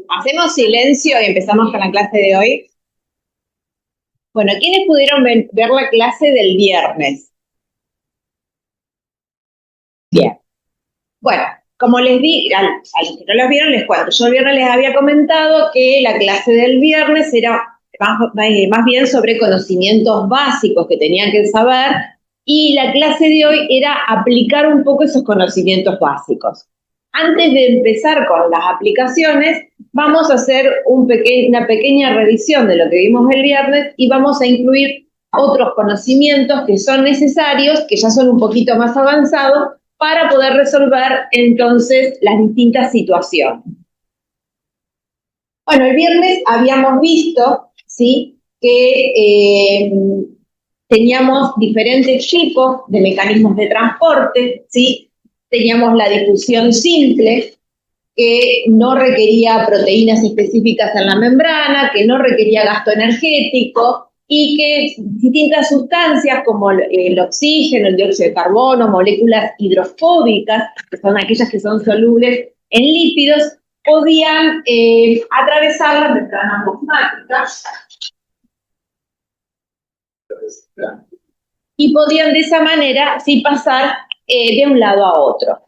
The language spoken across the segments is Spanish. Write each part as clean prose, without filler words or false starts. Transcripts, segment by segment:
Hacemos silencio y empezamos con la clase de hoy. Bueno, ¿quiénes pudieron ver la clase del viernes? Bien. Bueno, como les di, a los que no los vieron les cuento. Yo el viernes les había comentado que la clase del viernes era más bien sobre conocimientos básicos que tenían que saber, y la clase de hoy era aplicar un poco esos conocimientos básicos. Antes de empezar con las aplicaciones, vamos a hacer una pequeña revisión de lo que vimos el viernes y vamos a incluir otros conocimientos que son necesarios, que ya son un poquito más avanzados, para poder resolver entonces las distintas situaciones. Bueno, el viernes habíamos visto, ¿sí?, que teníamos diferentes tipos de mecanismos de transporte, ¿sí? Teníamos la difusión simple, que no requería proteínas específicas en la membrana, que no requería gasto energético, y que distintas sustancias como el oxígeno, el dióxido de carbono, moléculas hidrofóbicas, que son aquellas que son solubles en lípidos, podían atravesar la membrana plasmática y podían de esa manera sí pasar de un lado a otro.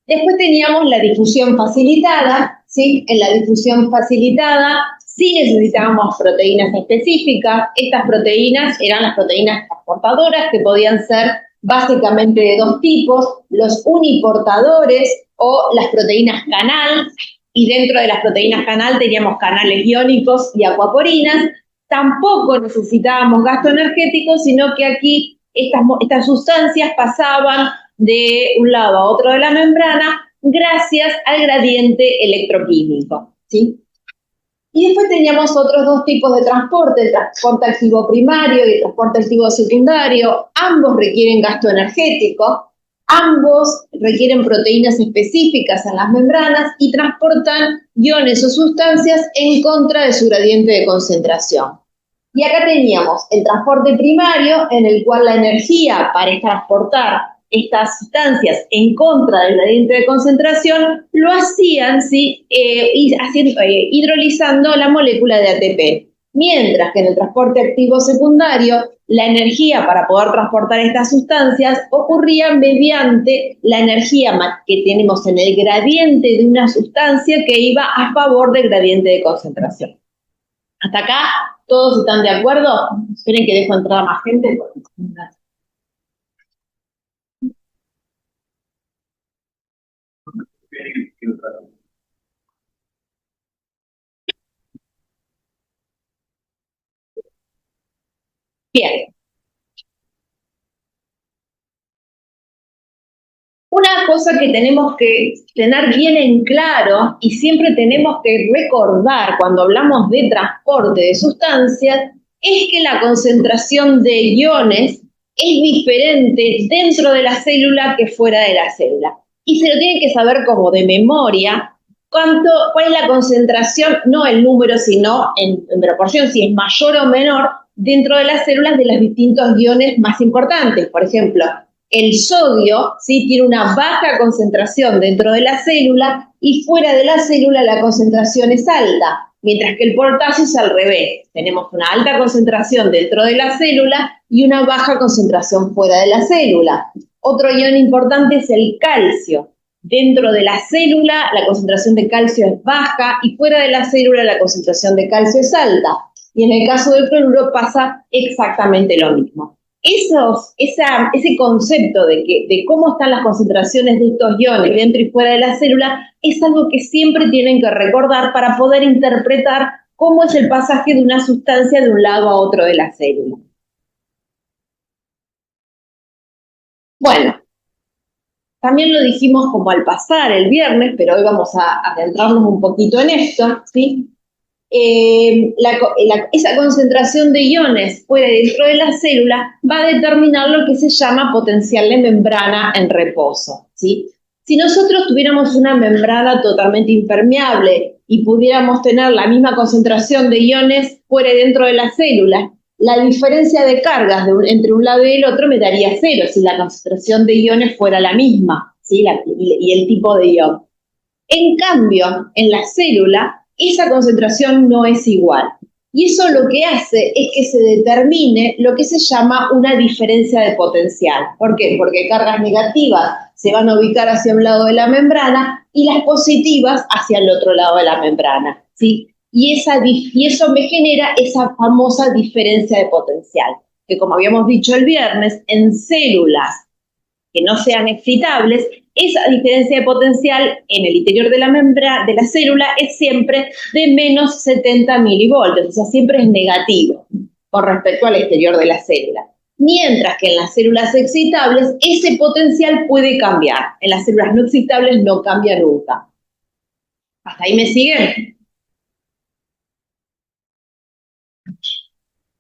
Después teníamos la difusión facilitada, ¿sí? En la difusión facilitada sí necesitábamos proteínas específicas. Estas proteínas eran las proteínas transportadoras, que podían ser básicamente de dos tipos: los uniportadores o las proteínas canal, y dentro de las proteínas canal teníamos canales iónicos y acuaporinas. Tampoco necesitábamos gasto energético, sino que aquí estas sustancias pasaban de un lado a otro de la membrana gracias al gradiente electroquímico, ¿sí? Y después teníamos otros dos tipos de transporte: el transporte activo primario y el transporte activo secundario. Ambos requieren gasto energético, ambos requieren proteínas específicas en las membranas y transportan iones o sustancias en contra de su gradiente de concentración. Y acá teníamos el transporte primario, en el cual la energía para transportar estas sustancias en contra del gradiente de concentración lo hacían, ¿sí?, hidrolizando la molécula de ATP. Mientras que en el transporte activo secundario, la energía para poder transportar estas sustancias ocurría mediante la energía que tenemos en el gradiente de una sustancia que iba a favor del gradiente de concentración. ¿Hasta acá todos están de acuerdo? Esperen que dejo entrar a más gente. Bien. Una cosa que tenemos que tener bien en claro y siempre tenemos que recordar cuando hablamos de transporte de sustancias es que la concentración de iones es diferente dentro de la célula que fuera de la célula. Y se lo tienen que saber como de memoria cuál es la concentración, no el número, sino en proporción, si es mayor o menor dentro de las células de los distintos iones más importantes. Por ejemplo, el sodio, ¿sí?, tiene una baja concentración dentro de la célula y fuera de la célula la concentración es alta, mientras que el potasio es al revés. Tenemos una alta concentración dentro de la célula y una baja concentración fuera de la célula. Otro ion importante es el calcio. Dentro de la célula la concentración de calcio es baja y fuera de la célula la concentración de calcio es alta. Y en el caso del cloruro pasa exactamente lo mismo. Ese concepto de cómo están las concentraciones de estos iones dentro y fuera de la célula es algo que siempre tienen que recordar para poder interpretar cómo es el pasaje de una sustancia de un lado a otro de la célula. Bueno, también lo dijimos como al pasar el viernes, pero hoy vamos a adentrarnos un poquito en esto, ¿sí? Esa concentración de iones fuera y dentro de la célula va a determinar lo que se llama potencial de membrana en reposo, ¿sí? Si nosotros tuviéramos una membrana totalmente impermeable y pudiéramos tener la misma concentración de iones fuera y dentro de la célula, la diferencia de cargas entre un lado y el otro me daría cero si la concentración de iones fuera la misma, ¿sí?, y el tipo de ion. En cambio, en la célula, esa concentración no es igual. Y eso lo que hace es que se determine lo que se llama una diferencia de potencial. ¿Por qué? Porque cargas negativas se van a ubicar hacia un lado de la membrana y las positivas hacia el otro lado de la membrana, ¿sí? Y eso me genera esa famosa diferencia de potencial, que como habíamos dicho el viernes, en células que no sean excitables, esa diferencia de potencial en el interior de la membrana de la célula es siempre de menos 70 milivoltios, o sea, siempre es negativo con respecto al exterior de la célula. Mientras que en las células excitables ese potencial puede cambiar. En las células no excitables no cambia nunca. ¿Hasta ahí me siguen?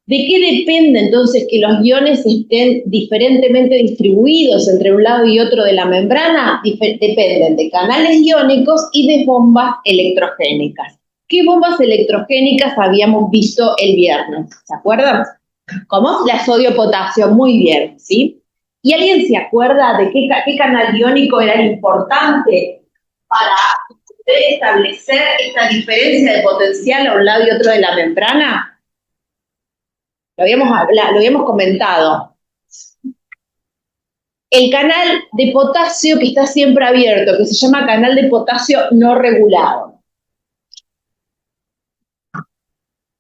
¿De qué depende entonces que los iones estén diferentemente distribuidos entre un lado y otro de la membrana? Dependen de canales iónicos y de bombas electrogénicas. ¿Qué bombas electrogénicas habíamos visto el viernes? ¿Se acuerdan? ¿Cómo? La sodio-potasio, muy bien, ¿sí? ¿Y alguien se acuerda de qué canal iónico era importante para poder establecer esta diferencia de potencial a un lado y otro de la membrana? Lo habíamos comentado. El canal de potasio que está siempre abierto, que se llama canal de potasio no regulado.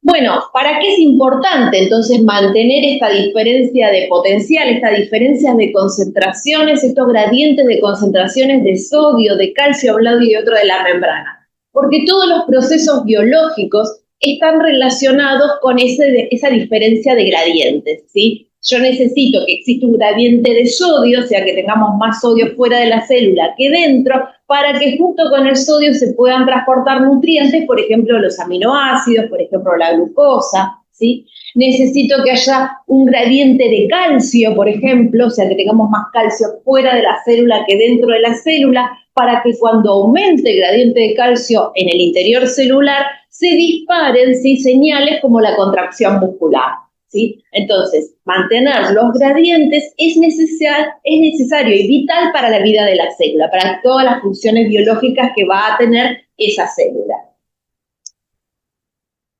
Bueno, ¿para qué es importante entonces mantener esta diferencia de potencial, estas diferencias de concentraciones, estos gradientes de concentraciones de sodio, de calcio a un lado y otro de la membrana? Porque todos los procesos biológicos están relacionados con esa diferencia de gradientes, ¿sí? Yo necesito que exista un gradiente de sodio, o sea, que tengamos más sodio fuera de la célula que dentro, para que junto con el sodio se puedan transportar nutrientes, por ejemplo, los aminoácidos, por ejemplo, la glucosa, ¿sí? Necesito que haya un gradiente de calcio, por ejemplo, o sea, que tengamos más calcio fuera de la célula que dentro de la célula, para que cuando aumente el gradiente de calcio en el interior celular, se disparen, ¿sí?, señales como la contracción muscular, ¿sí? Entonces, mantener los gradientes es necesario y vital para la vida de la célula, para todas las funciones biológicas que va a tener esa célula.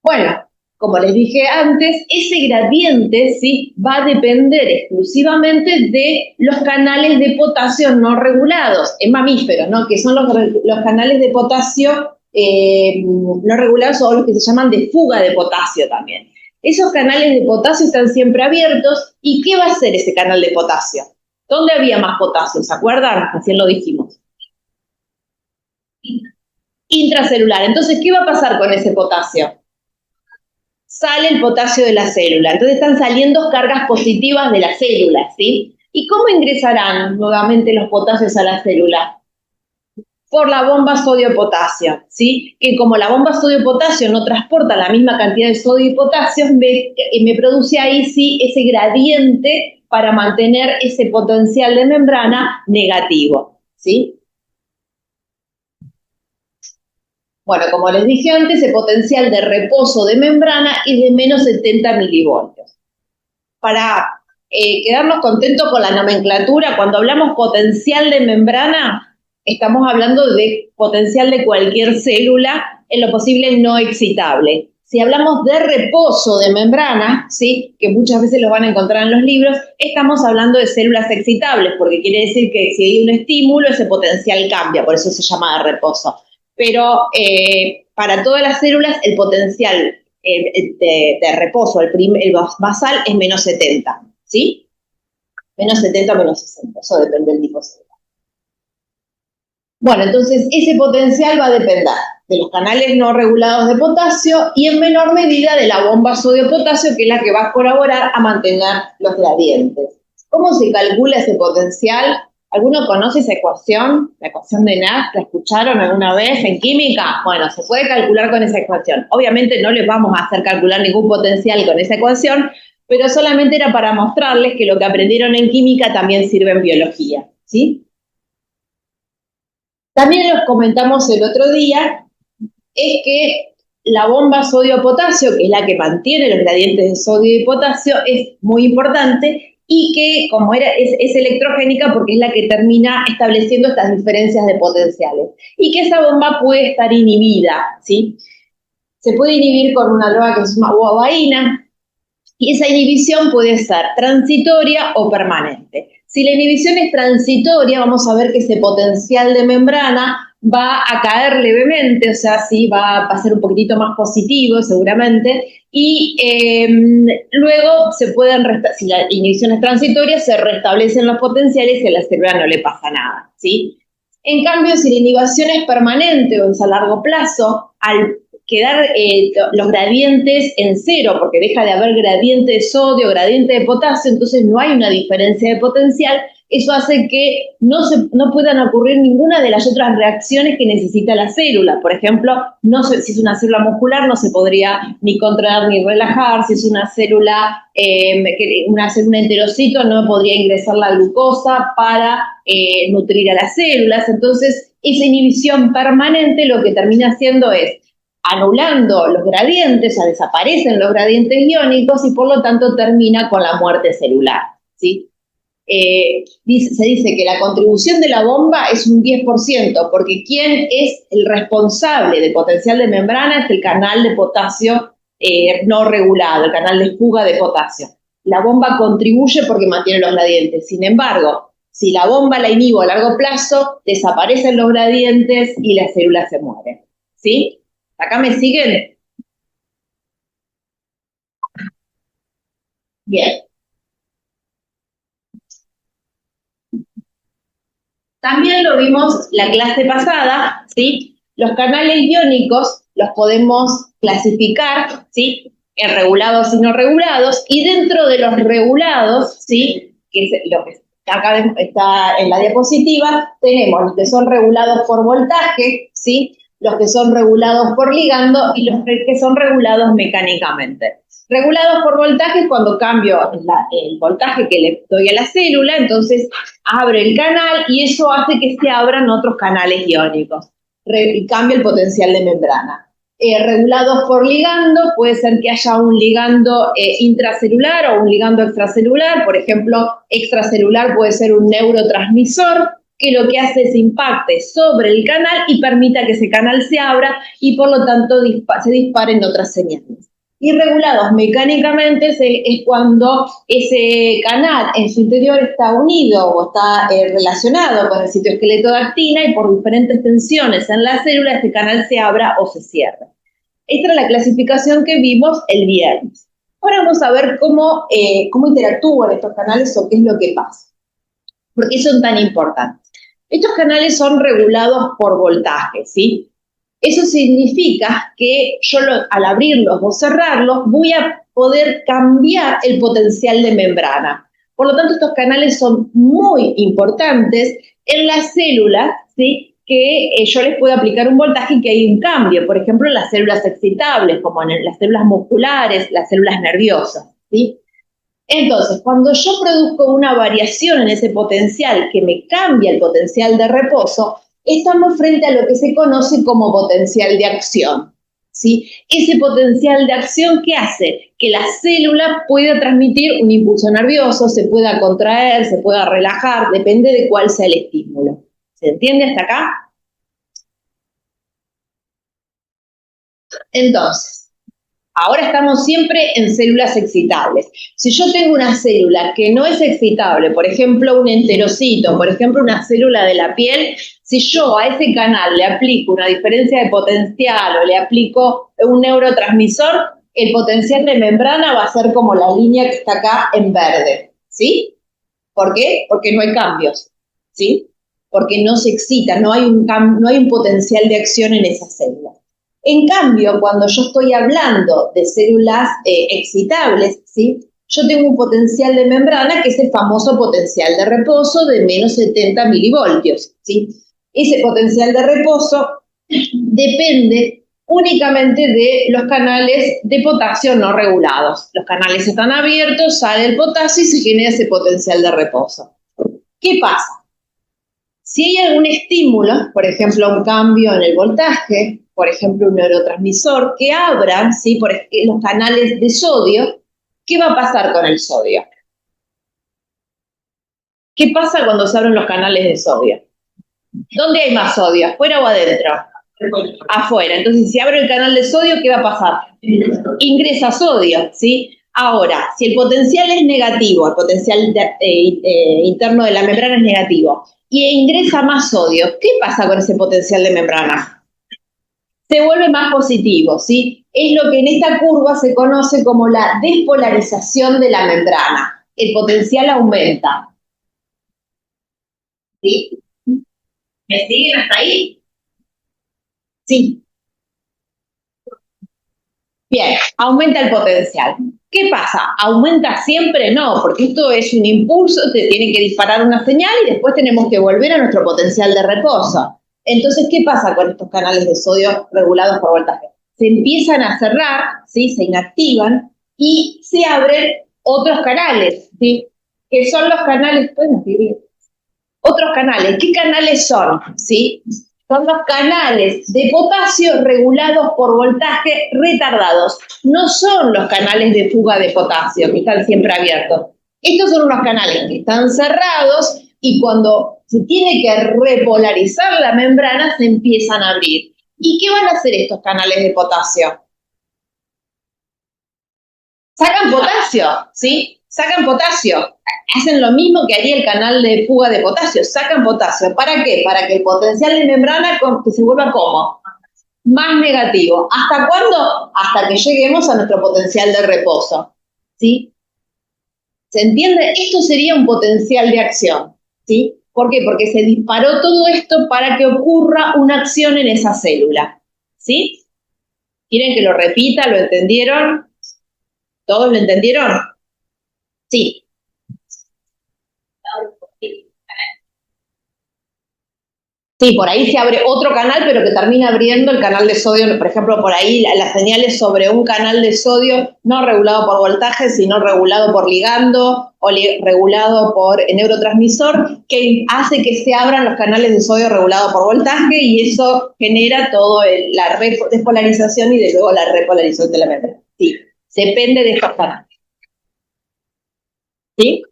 Bueno, como les dije antes, ese gradiente, ¿sí?, va a depender exclusivamente de los canales de potasio no regulados en mamíferos, ¿no?, que son los canales de potasio no regulados o los que se llaman de fuga de potasio también. Esos canales de potasio están siempre abiertos. ¿Y qué va a hacer ese canal de potasio? ¿Dónde había más potasio? ¿Se acuerdan? Así lo dijimos. Intracelular. Entonces, ¿qué va a pasar con ese potasio? Sale el potasio de la célula. Entonces están saliendo cargas positivas de la célula, ¿sí? ¿Y cómo ingresarán nuevamente los potasios a la célula? Por la bomba sodio-potasio, ¿sí? Que como la bomba sodio-potasio no transporta la misma cantidad de sodio y potasio, me produce ahí sí ese gradiente para mantener ese potencial de membrana negativo, ¿sí? Bueno, como les dije antes, el potencial de reposo de membrana es de menos 70 milivoltios. Para quedarnos contentos con la nomenclatura, cuando hablamos potencial de membrana, estamos hablando de potencial de cualquier célula, en lo posible no excitable. Si hablamos de reposo de membrana, ¿sí?, que muchas veces lo van a encontrar en los libros, estamos hablando de células excitables, porque quiere decir que si hay un estímulo, ese potencial cambia, por eso se llama de reposo. Pero para todas las células, el potencial de reposo, el basal, es menos 70, ¿sí? Menos 70 o menos 60, eso depende del tipo de célula. Bueno, entonces ese potencial va a depender de los canales no regulados de potasio y en menor medida de la bomba sodio-potasio, que es la que va a colaborar a mantener los gradientes. ¿Cómo se calcula ese potencial? ¿Alguno conoce esa ecuación? La ecuación de Nash, ¿la escucharon alguna vez en química? Bueno, se puede calcular con esa ecuación. Obviamente no les vamos a hacer calcular ningún potencial con esa ecuación, pero solamente era para mostrarles que lo que aprendieron en química también sirve en biología, ¿sí? También los comentamos el otro día, es que la bomba sodio-potasio, que es la que mantiene los gradientes de sodio y potasio, es muy importante y que como es electrogénica porque es la que termina estableciendo estas diferencias de potenciales, y que esa bomba puede estar inhibida, ¿sí? Se puede inhibir con una droga que se llama uvabaína, y esa inhibición puede ser transitoria o permanente. Si la inhibición es transitoria, vamos a ver que ese potencial de membrana va a caer levemente, o sea, sí, va a ser un poquitito más positivo seguramente, y luego se pueden, si la inhibición es transitoria, se restablecen los potenciales y a la célula no le pasa nada, ¿sí? En cambio, si la inhibición es permanente o es a largo plazo, al quedar los gradientes en cero, porque deja de haber gradiente de sodio, gradiente de potasio, entonces no hay una diferencia de potencial. Eso hace que no puedan ocurrir ninguna de las otras reacciones que necesita la célula. Por ejemplo, si es una célula muscular, no se podría ni contraer ni relajar. Si es una célula, una célula enterocito, no podría ingresar la glucosa para nutrir a las células. Entonces, esa inhibición permanente lo que termina haciendo es anulando los gradientes, o sea, desaparecen los gradientes iónicos y por lo tanto termina con la muerte celular, ¿sí? Se dice que la contribución de la bomba es un 10%, porque quien es el responsable del potencial de membrana es el canal de potasio no regulado, el canal de fuga de potasio. La bomba contribuye porque mantiene los gradientes. Sin embargo, si la bomba la inhibo a largo plazo, desaparecen los gradientes y la célula se muere, ¿sí? ¿Acá me siguen? Bien. También lo vimos la clase pasada, ¿sí? Los canales iónicos los podemos clasificar, ¿sí? En regulados y no regulados, y dentro de los regulados, ¿sí? Que es lo que acá está en la diapositiva, tenemos los que son regulados por voltaje, ¿sí? Los que son regulados por ligando y los que son regulados mecánicamente. Regulados por voltaje es cuando cambio el voltaje que le doy a la célula, entonces abre el canal y eso hace que se abran otros canales iónicos y cambia el potencial de membrana. Regulados por ligando, puede ser que haya un ligando intracelular o un ligando extracelular. Por ejemplo, extracelular puede ser un neurotransmisor que lo que hace es impacte sobre el canal y permita que ese canal se abra y por lo tanto se disparen otras señales. Y regulados mecánicamente es cuando ese canal en su interior está unido o está relacionado con el citoesqueleto de actina y por diferentes tensiones en la célula ese canal se abra o se cierra. Esta es la clasificación que vimos el viernes. Ahora vamos a ver cómo interactúan estos canales o qué es lo que pasa. ¿Por qué son tan importantes? Estos canales son regulados por voltaje, ¿sí? Eso significa que yo al abrirlos o cerrarlos voy a poder cambiar el potencial de membrana. Por lo tanto, estos canales son muy importantes en las células, ¿sí? Que yo les puedo aplicar un voltaje y que hay un cambio. Por ejemplo, en las células excitables, como en las células musculares, las células nerviosas, ¿sí? Entonces, cuando yo produzco una variación en ese potencial que me cambia el potencial de reposo, estamos frente a lo que se conoce como potencial de acción, ¿sí? Ese potencial de acción, ¿qué hace? Que la célula pueda transmitir un impulso nervioso, se pueda contraer, se pueda relajar, depende de cuál sea el estímulo. ¿Se entiende hasta acá? Entonces, ahora estamos siempre en células excitables. Si yo tengo una célula que no es excitable, por ejemplo, un enterocito, por ejemplo, una célula de la piel, si yo a ese canal le aplico una diferencia de potencial o le aplico un neurotransmisor, el potencial de membrana va a ser como la línea que está acá en verde, ¿sí? ¿Por qué? Porque no hay cambios, ¿sí? Porque no se excita, no hay un potencial de acción en esa célula. En cambio, cuando yo estoy hablando de células excitables, ¿sí? Yo tengo un potencial de membrana que es el famoso potencial de reposo de menos 70 milivoltios, ¿sí? Ese potencial de reposo depende únicamente de los canales de potasio no regulados. Los canales están abiertos, sale el potasio y se genera ese potencial de reposo. ¿Qué pasa? Si hay algún estímulo, por ejemplo, un cambio en el voltaje, por ejemplo, un neurotransmisor, que abran, ¿sí? Los canales de sodio, ¿qué va a pasar con el sodio? ¿Qué pasa cuando se abren los canales de sodio? ¿Dónde hay más sodio? ¿Afuera o adentro? Afuera. Entonces, si abro el canal de sodio, ¿qué va a pasar? Ingresa sodio, ¿sí? Ahora, si el potencial es negativo, el potencial interno de la membrana es negativo, y ingresa más sodio, ¿qué pasa con ese potencial de membrana? Se vuelve más positivo, ¿sí? Es lo que en esta curva se conoce como la despolarización de la membrana. El potencial aumenta. ¿Sí? ¿Me siguen hasta ahí? Sí. Bien, aumenta el potencial. ¿Qué pasa? ¿Aumenta siempre? No, porque esto es un impulso, te tiene que disparar una señal y después tenemos que volver a nuestro potencial de reposo. Entonces, ¿qué pasa con estos canales de sodio regulados por voltaje? Se empiezan a cerrar, ¿sí? Se inactivan y se abren otros canales, ¿sí? Que son los canales, ¿pueden escribir? Otros canales. ¿Qué canales son? ¿Sí? Son los canales de potasio regulados por voltaje retardados. No son los canales de fuga de potasio, que están siempre abiertos. Estos son unos canales que están cerrados y cuando se tiene que repolarizar la membrana se empiezan a abrir. ¿Y qué van a hacer estos canales de potasio? Sacan potasio, ¿sí? Sacan potasio. Hacen lo mismo que haría el canal de fuga de potasio. Sacan potasio. ¿Para qué? Para que el potencial de membrana que se vuelva ¿cómo? Más negativo. ¿Hasta cuándo? Hasta que lleguemos a nuestro potencial de reposo. ¿Sí? ¿Se entiende? Esto sería un potencial de acción. ¿Sí? ¿Por qué? Porque se disparó todo esto para que ocurra una acción en esa célula. ¿Sí? ¿Quieren que lo repita? ¿Lo entendieron? ¿Todos lo entendieron? Sí. Sí, por ahí se abre otro canal, pero que termina abriendo el canal de sodio. Por ejemplo, por ahí las señales sobre un canal de sodio no regulado por voltaje, sino regulado por ligando o regulado por neurotransmisor, que hace que se abran los canales de sodio regulados por voltaje y eso genera todo la despolarización y de luego la repolarización de la membrana. Sí, depende de estos canales. ¿Sí?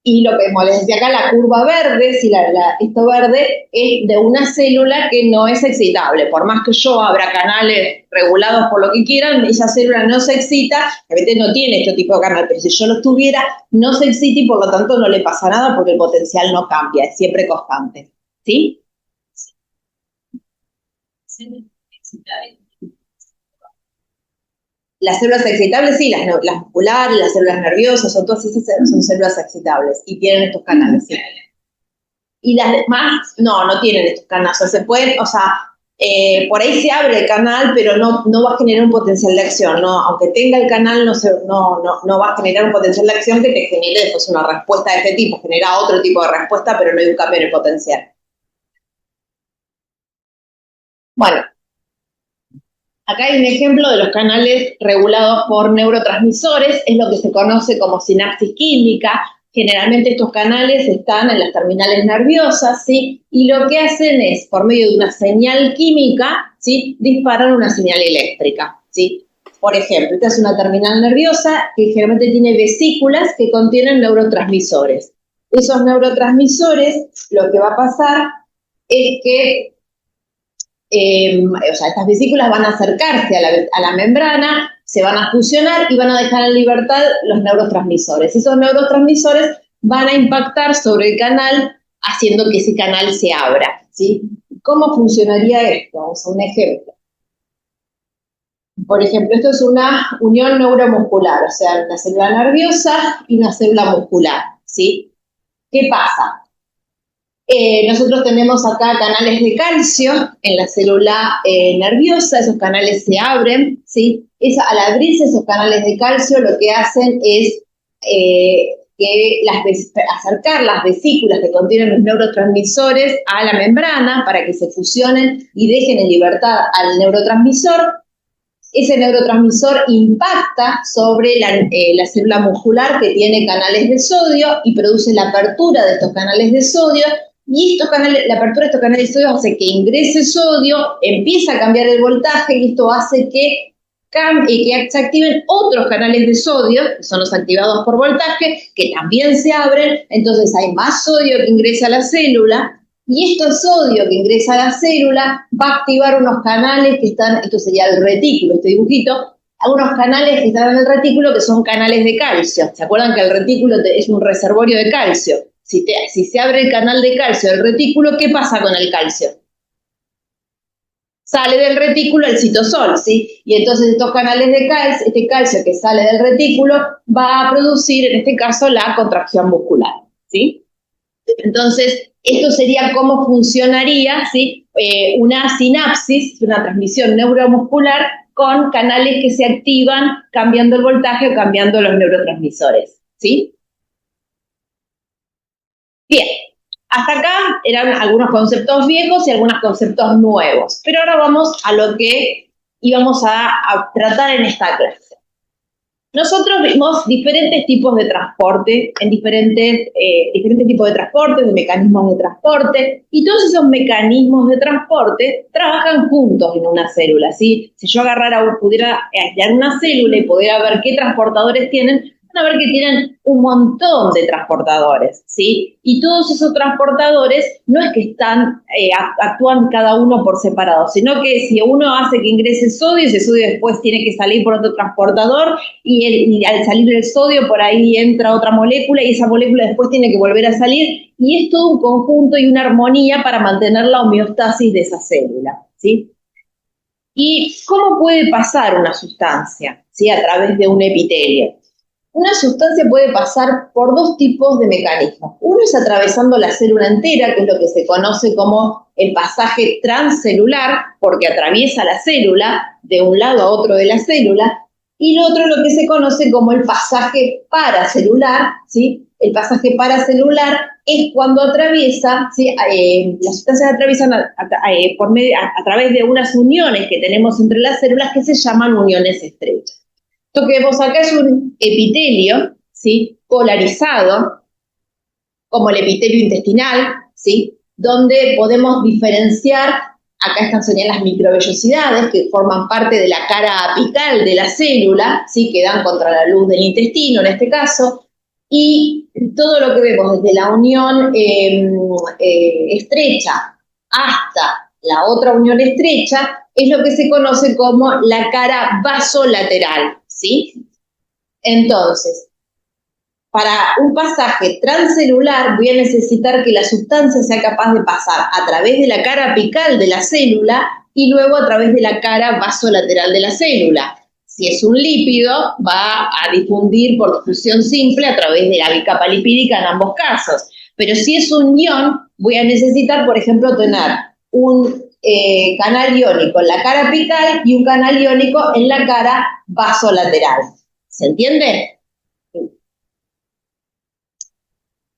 Y lo que, como les decía acá, la curva verde, si esto verde, es de una célula que no es excitable. Por más que yo abra canales regulados por lo que quieran, esa célula no se excita, obviamente no tiene este tipo de canal, pero si yo lo tuviera, no se excita y por lo tanto no le pasa nada porque el potencial no cambia, es siempre constante. ¿Sí? Las células excitables, sí, las musculares, las células nerviosas, son todas esas son células excitables y tienen estos canales, sí. Y las demás, no tienen estos canales, o sea, se pueden, por ahí se abre el canal, pero no va a generar un potencial de acción, ¿no? Aunque tenga el canal, no va a generar un potencial de acción que te genere después una respuesta de este tipo, genera otro tipo de respuesta, pero no hay un cambio en el potencial. Bueno, acá hay un ejemplo de los canales regulados por neurotransmisores, es lo que se conoce como sinapsis química. Generalmente estos canales están en las terminales nerviosas, ¿sí? Y lo que hacen es, por medio de una señal química, ¿sí? Disparan una señal eléctrica, ¿sí? Por ejemplo, esta es una terminal nerviosa que generalmente tiene vesículas que contienen neurotransmisores. Esos neurotransmisores, lo que va a pasar es que estas vesículas van a acercarse a la membrana, se van a fusionar y van a dejar en libertad los neurotransmisores. Esos neurotransmisores van a impactar sobre el canal, haciendo que ese canal se abra, ¿sí? ¿Cómo funcionaría esto? Vamos a un ejemplo. Por ejemplo, esto es una unión neuromuscular, o sea, una célula nerviosa y una célula muscular, ¿sí? ¿Qué pasa? Nosotros tenemos acá canales de calcio en la célula nerviosa, esos canales se abren, ¿sí? Al abrirse esos canales de calcio lo que hacen es acercar las vesículas que contienen los neurotransmisores a la membrana para que se fusionen y dejen en libertad al neurotransmisor. Ese neurotransmisor impacta sobre la célula muscular que tiene canales de sodio y produce la apertura de estos canales de sodio. Y la apertura de estos canales de sodio hace que ingrese sodio, empieza a cambiar el voltaje y esto hace que que se activen otros canales de sodio, que son los activados por voltaje, que también se abren, entonces hay más sodio que ingresa a la célula, y este sodio que ingresa a la célula va a activar unos canales que están, esto sería el retículo, este dibujito, algunos canales que están en el retículo que son canales de calcio. ¿Se acuerdan que el retículo es un reservorio de calcio? Si se abre el canal de calcio del retículo, ¿qué pasa con el calcio? Sale del retículo el citosol, ¿sí? Y entonces estos canales de calcio, este calcio que sale del retículo va a producir, en este caso, la contracción muscular, ¿sí? Entonces, esto sería cómo funcionaría, ¿sí? Una sinapsis, una transmisión neuromuscular con canales que se activan cambiando el voltaje o cambiando los neurotransmisores, ¿sí? Bien, hasta acá eran algunos conceptos viejos y algunos conceptos nuevos, pero ahora vamos a lo que íbamos a tratar en esta clase. Nosotros vimos diferentes tipos de transporte, en diferentes tipos de transporte, de mecanismos de transporte, y todos esos mecanismos de transporte trabajan juntos en una célula, ¿sí? Si yo pudiera aislar una célula y pudiera ver qué transportadores tienen, van a ver que tienen un montón de transportadores, ¿sí? Y todos esos transportadores no es que actúan cada uno por separado, sino que si uno hace que ingrese sodio, ese sodio después tiene que salir por otro transportador y al salir el sodio por ahí entra otra molécula y esa molécula después tiene que volver a salir y es todo un conjunto y una armonía para mantener la homeostasis de esa célula, ¿sí? ¿Y cómo puede pasar una sustancia, ¿sí? A través de un epitelio. Una sustancia puede pasar por dos tipos de mecanismos. Uno es atravesando la célula entera, que es lo que se conoce como el pasaje transcelular, porque atraviesa la célula de un lado a otro de la célula, y lo otro es lo que se conoce como el pasaje paracelular, ¿sí? El pasaje paracelular es cuando atraviesa, ¿sí? Las sustancias atraviesan a través de unas uniones que tenemos entre las células que se llaman uniones estrechas. Esto que vemos acá es un epitelio, ¿sí? Polarizado, como el epitelio intestinal, ¿sí? Donde podemos diferenciar, acá están señaladas las microvellosidades que forman parte de la cara apical de la célula, ¿sí? Que dan contra la luz del intestino en este caso, y todo lo que vemos desde la unión estrecha hasta la otra unión estrecha es lo que se conoce como la cara vasolateral, ¿sí? Entonces, para un pasaje transcelular voy a necesitar que la sustancia sea capaz de pasar a través de la cara apical de la célula y luego a través de la cara vasolateral de la célula. Si es un lípido, va a difundir por difusión simple a través de la bicapa lipídica en ambos casos. Pero si es un ion, voy a necesitar, por ejemplo, tener un canal iónico en la cara apical y un canal iónico en la cara vasolateral. ¿Se entiende?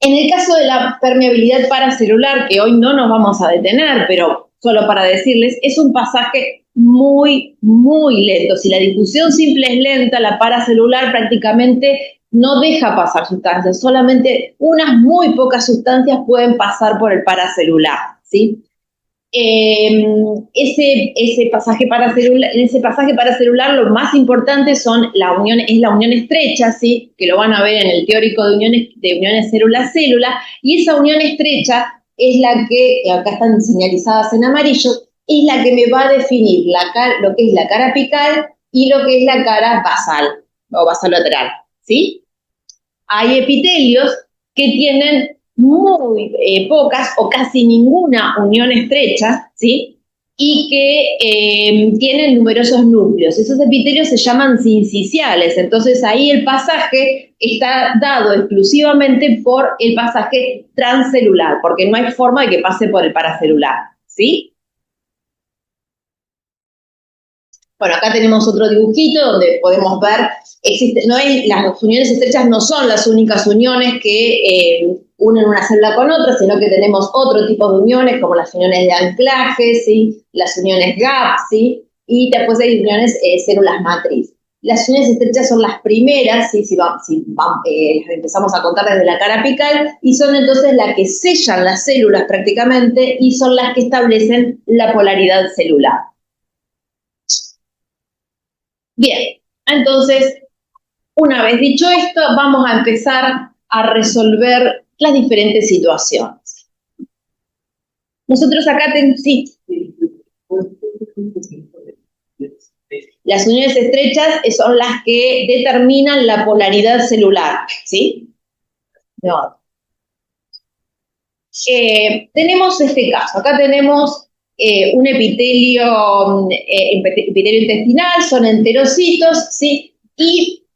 En el caso de la permeabilidad paracelular, que hoy no nos vamos a detener, pero solo para decirles, es un pasaje muy, muy lento. Si la difusión simple es lenta, la paracelular prácticamente no deja pasar sustancias. Solamente unas muy pocas sustancias pueden pasar por el paracelular, ¿sí? Ese pasaje paracelular, en ese pasaje paracelular lo más importante es la unión estrecha, ¿sí? Que lo van a ver en el teórico de uniones célula-célula, y esa unión estrecha es la que, acá están señalizadas en amarillo, es la que me va a definir lo que es la cara apical y lo que es la cara basal o basolateral, ¿sí? Hay epitelios que tienen muy pocas o casi ninguna unión estrecha, ¿sí? Y que tienen numerosos núcleos. Esos epitelios se llaman sinciciales, entonces ahí el pasaje está dado exclusivamente por el pasaje transcelular, porque no hay forma de que pase por el paracelular, ¿sí? Bueno, acá tenemos otro dibujito donde podemos ver, las uniones estrechas no son las únicas uniones que unen una célula con otra, sino que tenemos otro tipo de uniones, como las uniones de anclaje, ¿sí? Las uniones gap, ¿sí? Y después hay uniones células matriz. Las uniones estrechas son las primeras, ¿sí? Empezamos a contar desde la cara apical, y son entonces las que sellan las células prácticamente y son las que establecen la polaridad celular. Bien, entonces, una vez dicho esto, vamos a empezar a resolver las diferentes situaciones. Nosotros acá tenemos, sí. Las uniones estrechas son las que determinan la polaridad celular, ¿sí? No. Tenemos este caso, acá tenemos un epitelio intestinal, son enterocitos, ¿sí? Y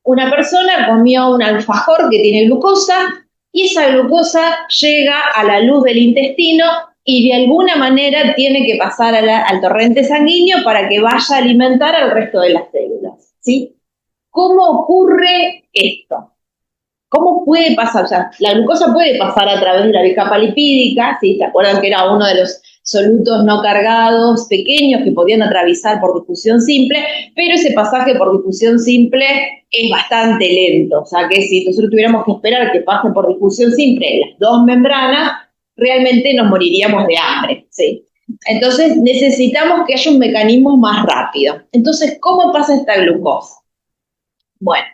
una persona comió un alfajor que tiene glucosa y esa glucosa llega a la luz del intestino y de alguna manera tiene que pasar al torrente sanguíneo para que vaya a alimentar al resto de las células, ¿sí? ¿Cómo ocurre esto? ¿Cómo puede pasar? O sea, la glucosa puede pasar a través de la vía capa lipídica, ¿sí? ¿Se acuerdan que era uno de los solutos no cargados pequeños que podían atravesar por difusión simple? Pero ese pasaje por difusión simple es bastante lento. O sea, que si nosotros tuviéramos que esperar que pase por difusión simple las dos membranas, realmente nos moriríamos de hambre, ¿sí? Entonces, necesitamos que haya un mecanismo más rápido. Entonces, ¿cómo pasa esta glucosa? Bueno,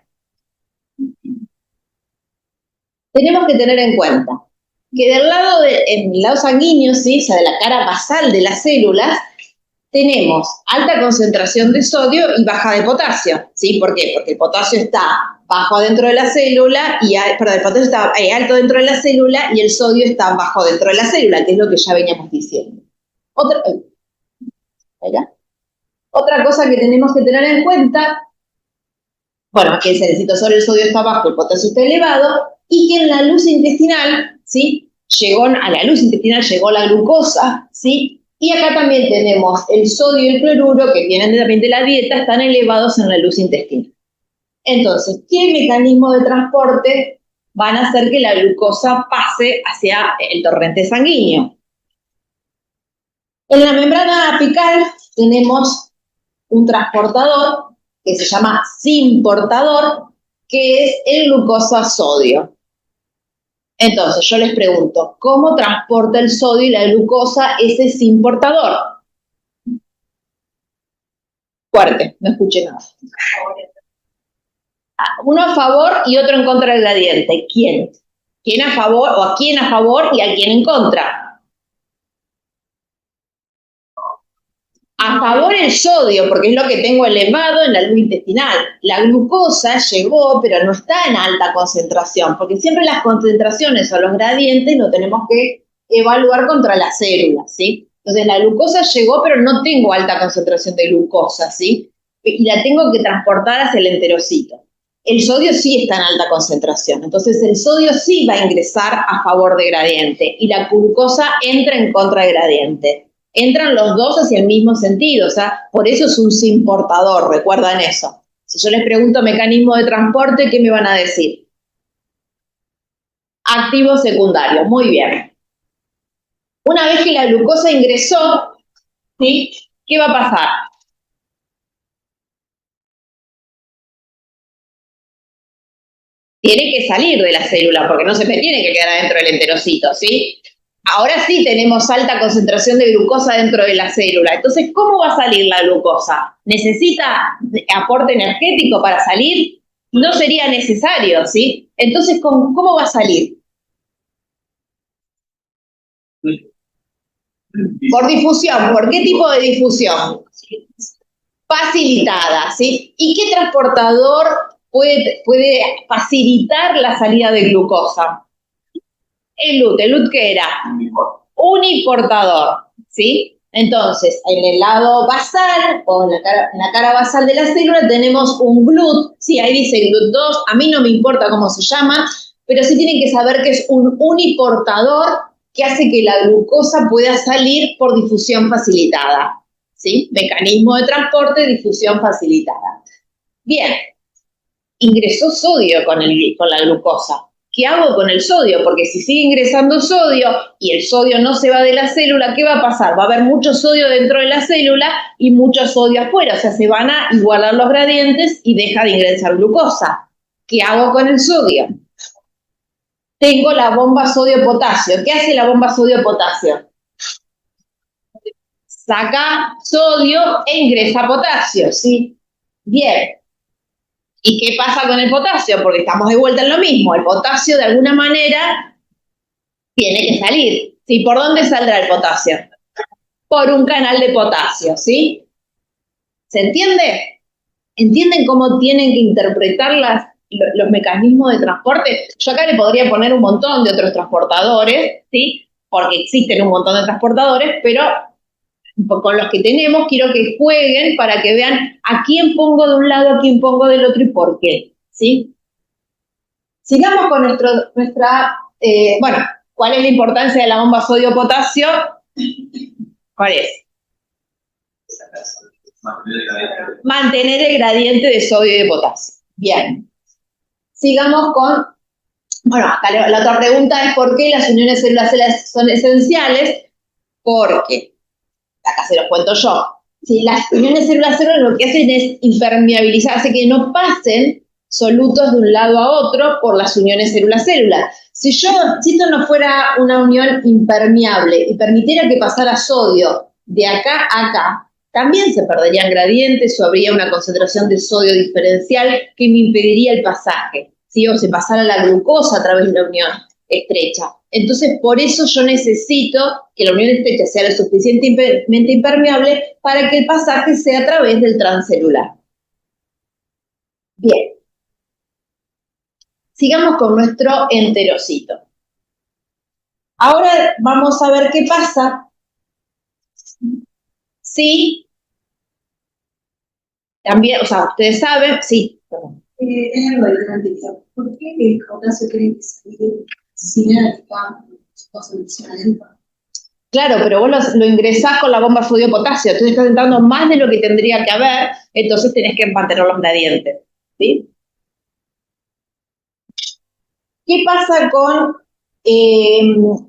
tenemos que tener en cuenta que en el lado sanguíneo, ¿sí? O sea, de la cara basal de las células, tenemos alta concentración de sodio y baja de potasio, ¿sí? ¿Por qué? Porque el potasio está bajo dentro de la célula, el potasio está alto dentro de la célula y el sodio está bajo dentro de la célula, que es lo que ya veníamos diciendo. Otra cosa que tenemos que tener en cuenta, bueno, que se necesita solo el sodio está bajo, el potasio está elevado, y que en la luz intestinal, ¿sí? A la luz intestinal llegó la glucosa, ¿sí? Y acá también tenemos el sodio y el cloruro, que vienen también de la dieta, están elevados en la luz intestinal. Entonces, ¿qué mecanismo de transporte van a hacer que la glucosa pase hacia el torrente sanguíneo? En la membrana apical tenemos un transportador que se llama symportador, que es el glucosa-sodio. Entonces, yo les pregunto, ¿cómo transporta el sodio y la glucosa ese symportador? Fuerte, no escuché nada. Uno a favor y otro en contra del gradiente. ¿Quién? ¿Quién a favor o a quién a favor y a quién en contra? A favor el sodio, porque es lo que tengo elevado en la luz intestinal. La glucosa llegó, pero no está en alta concentración, porque siempre las concentraciones o los gradientes lo tenemos que evaluar contra las células, ¿sí? Entonces la glucosa llegó, pero no tengo alta concentración de glucosa, ¿sí? Y la tengo que transportar hacia el enterocito. El sodio sí está en alta concentración, entonces el sodio sí va a ingresar a favor de gradiente y la glucosa entra en contra de gradiente. Entran los dos hacia el mismo sentido, o sea, por eso es un symportador, recuerdan eso. Si yo les pregunto mecanismo de transporte, ¿qué me van a decir? Activo secundario, muy bien. Una vez que la glucosa ingresó, ¿sí? ¿Qué va a pasar? Tiene que salir de la célula, porque no se tiene que quedar adentro del enterocito, ¿sí? Ahora sí tenemos alta concentración de glucosa dentro de la célula. Entonces, ¿cómo va a salir la glucosa? ¿Necesita aporte energético para salir? No sería necesario, ¿sí? Entonces, ¿cómo va a salir? Por difusión. ¿Por qué tipo de difusión? Facilitada, ¿sí? ¿Y qué transportador puede facilitar la salida de glucosa? El LUT que era uniportador, ¿sí? Entonces, en el lado basal, o en la cara basal de la célula, tenemos un GLUT, sí, ahí dice GLUT2, a mí no me importa cómo se llama, pero sí tienen que saber que es un uniportador que hace que la glucosa pueda salir por difusión facilitada, ¿sí? Mecanismo de transporte, difusión facilitada. Bien, ingresó sodio con la glucosa. ¿Qué hago con el sodio? Porque si sigue ingresando sodio y el sodio no se va de la célula, ¿qué va a pasar? Va a haber mucho sodio dentro de la célula y mucho sodio afuera, o sea, se van a igualar los gradientes y deja de ingresar glucosa. ¿Qué hago con el sodio? Tengo la bomba sodio-potasio. ¿Qué hace la bomba sodio-potasio? Saca sodio e ingresa potasio, ¿sí? Bien. ¿Y qué pasa con el potasio? Porque estamos de vuelta en lo mismo. El potasio, de alguna manera, tiene que salir. ¿Sí? ¿Por dónde saldrá el potasio? Por un canal de potasio, ¿sí? ¿Se entiende? ¿Entienden cómo tienen que interpretar los mecanismos de transporte? Yo acá le podría poner un montón de otros transportadores, ¿sí? Porque existen un montón de transportadores, pero con los que tenemos quiero que jueguen para que vean a quién pongo de un lado, a quién pongo del otro y por qué, ¿sí? Sigamos con bueno, ¿cuál es la importancia de la bomba sodio-potasio? ¿Cuál es? Mantener el gradiente de sodio y de potasio. Bien. Sigamos con, bueno, acá la otra pregunta es ¿por qué las uniones celular-celular son esenciales? Porque, acá se los cuento yo, si las uniones célula-célula lo que hacen es impermeabilizar, hace que no pasen solutos de un lado a otro por las uniones célula-célula. Si esto no fuera una unión impermeable y permitiera que pasara sodio de acá a acá, también se perderían gradientes o habría una concentración de sodio diferencial que me impediría el pasaje, ¿sí? O se pasara la glucosa a través de la unión estrecha. Entonces, por eso yo necesito que la unión estrecha sea lo suficientemente impermeable para que el pasaje sea a través del transcelular. Bien. Sigamos con nuestro enterocito. Ahora vamos a ver qué pasa si también, o sea, ustedes saben, sí. Es algo diferente. ¿Por qué el potasio tiene que salir cinética o soluciones? Claro, pero vos lo ingresás con la bomba sodio-potasio, entonces estás entrando más de lo que tendría que haber, entonces tenés que mantener los gradientes, ¿sí? ¿Qué pasa con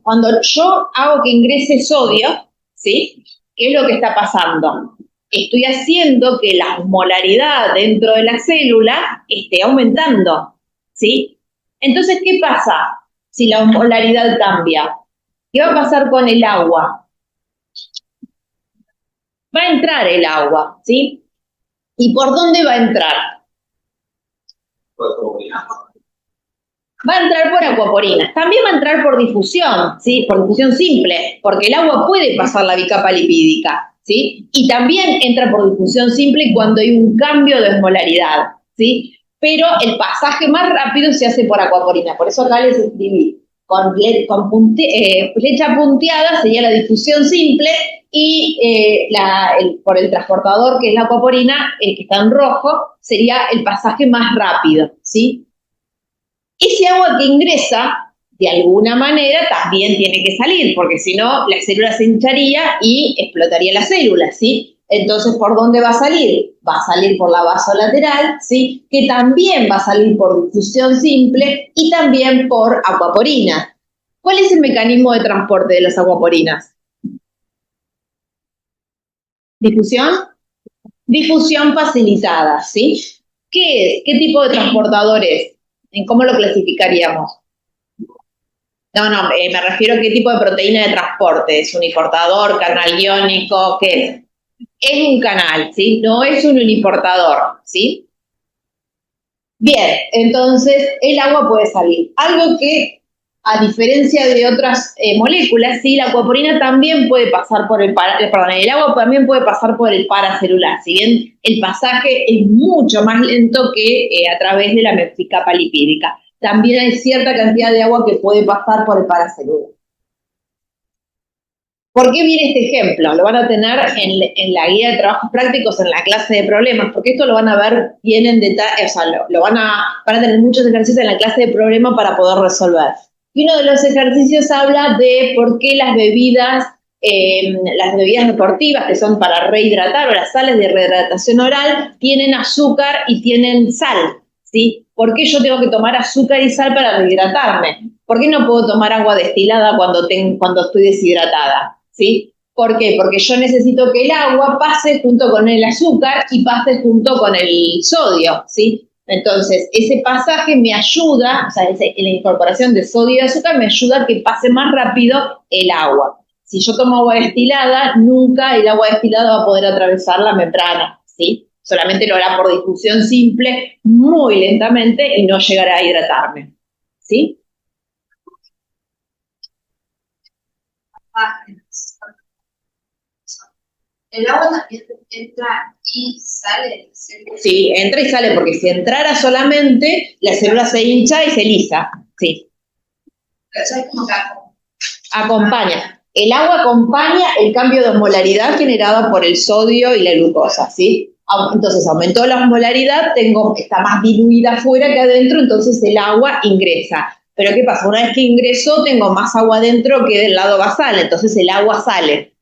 cuando yo hago que ingrese sodio, ¿sí? ¿Qué es lo que está pasando? Estoy haciendo que la molaridad dentro de la célula esté aumentando, ¿sí? Entonces, ¿qué pasa si la molaridad cambia? ¿Qué va a pasar con el agua? Va a entrar el agua, ¿sí? ¿Y por dónde va a entrar? Va a entrar por acuaporinas. También va a entrar por difusión, ¿sí? Por difusión simple, porque el agua puede pasar la bicapa lipídica, ¿sí? Y también entra por difusión simple cuando hay un cambio de osmolaridad, ¿sí? Pero el pasaje más rápido se hace por acuaporina. Por eso acá les escribí. Con flecha punteada sería la difusión simple y por el transportador, que es la acuaporina, el que está en rojo, sería el pasaje más rápido, ¿sí? Ese agua que ingresa, de alguna manera, también tiene que salir, porque si no, la célula se hincharía y explotaría la célula, ¿sí? Entonces, ¿por dónde va a salir? Va a salir por la vasolateral, ¿sí? Que también va a salir por difusión simple y también por acuaporina. ¿Cuál es el mecanismo de transporte de las acuaporinas? ¿Difusión? Difusión facilitada, ¿sí? ¿Qué es? ¿Qué tipo de transportador es? ¿En cómo lo clasificaríamos? No, me refiero a qué tipo de proteína de transporte. ¿Es un uniportador, canal iónico? ¿Qué es? Es un canal, ¿sí? No es un uniportador, ¿sí? Bien, entonces el agua puede salir. Algo que, a diferencia de otras moléculas, ¿sí? La acuaporina también puede pasar por el agua también puede pasar por el paracelular. Si bien el pasaje es mucho más lento que a través de la capa lipídica. También hay cierta cantidad de agua que puede pasar por el paracelular. ¿Por qué viene este ejemplo? Lo van a tener en la guía de trabajos prácticos, en la clase de problemas, porque esto lo van a ver bien en detalle, o sea, van a tener muchos ejercicios en la clase de problemas para poder resolver. Y uno de los ejercicios habla de por qué las bebidas deportivas, que son para rehidratar, o las sales de rehidratación oral, tienen azúcar y tienen sal, ¿sí? ¿Por qué yo tengo que tomar azúcar y sal para rehidratarme? ¿Por qué no puedo tomar agua destilada cuando estoy deshidratada? ¿Sí? ¿Por qué? Porque yo necesito que el agua pase junto con el azúcar y pase junto con el sodio, ¿sí? Entonces, ese pasaje me ayuda, o sea, la incorporación de sodio y azúcar me ayuda a que pase más rápido el agua. Si yo tomo agua destilada, nunca el agua destilada va a poder atravesar la membrana, ¿sí? O solamente lo hará por difusión simple, muy lentamente y no llegará a hidratarme. ¿Sí? El agua también entra y sale. Sí, entra y sale, porque si entrara solamente, la célula se hincha y se lisa. Sí. Pero eso es como que acompaña. El agua acompaña el cambio de osmolaridad generado por el sodio y la glucosa, ¿sí? Entonces aumentó la osmolaridad, está más diluida afuera que adentro, entonces el agua ingresa. Pero ¿qué pasa? Una vez que ingresó, tengo más agua adentro que del lado basal, entonces el agua sale.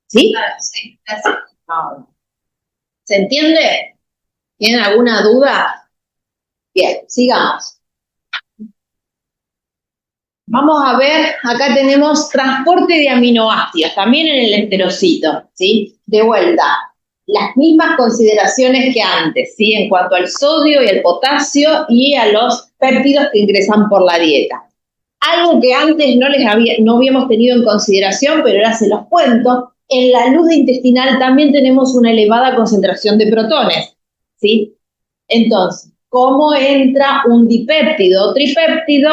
¿Sí? Claro, sí, así. ¿Se entiende? ¿Tienen alguna duda? Bien, sigamos. Vamos a ver, acá tenemos transporte de aminoácidos, también en el enterocito, ¿sí? De vuelta, las mismas consideraciones que antes, ¿sí? En cuanto al sodio y al potasio y a los péptidos que ingresan por la dieta. Algo que antes no habíamos tenido en consideración, pero ahora se los cuento, en la luz intestinal también tenemos una elevada concentración de protones, ¿sí? Entonces, ¿cómo entra un dipéptido o tripéptido?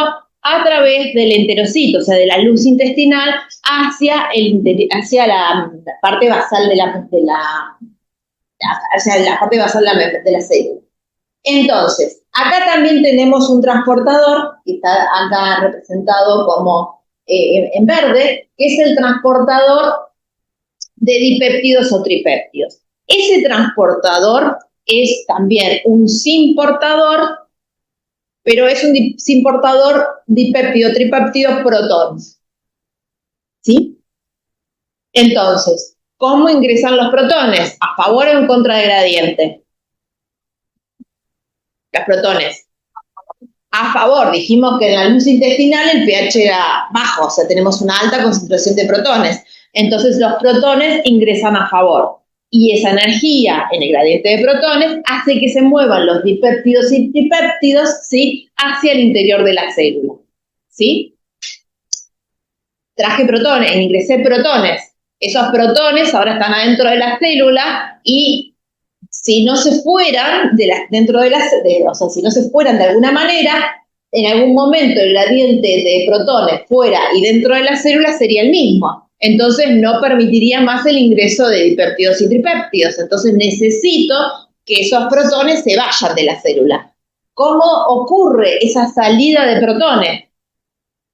A través del enterocito, o sea, de la luz intestinal, hacia la parte basal de la parte basal de la célula. Entonces, acá también tenemos un transportador, que está acá representado como en verde, que es el transportador de dipéptidos o tripéptidos. Ese transportador es también un simportador, pero es un simportador dipéptido, tripéptido, protones. ¿Sí? Entonces, ¿cómo ingresan los protones? ¿A favor o en contra de gradiente? Los protones. A favor, dijimos que en la luz intestinal el pH era bajo, o sea, tenemos una alta concentración de protones. Entonces, los protones ingresan a favor. Y esa energía en el gradiente de protones hace que se muevan los dipéptidos y tripéptidos, ¿sí? Hacia el interior de la célula, ¿sí? Traje protones, ingresé protones. Esos protones ahora están adentro de la célula y si no se fueran si no se fueran de alguna manera, en algún momento el gradiente de protones fuera y dentro de la célula sería el mismo. Entonces no permitiría más el ingreso de dipéptidos y tripéptidos. Entonces necesito que esos protones se vayan de la célula. ¿Cómo ocurre esa salida de protones?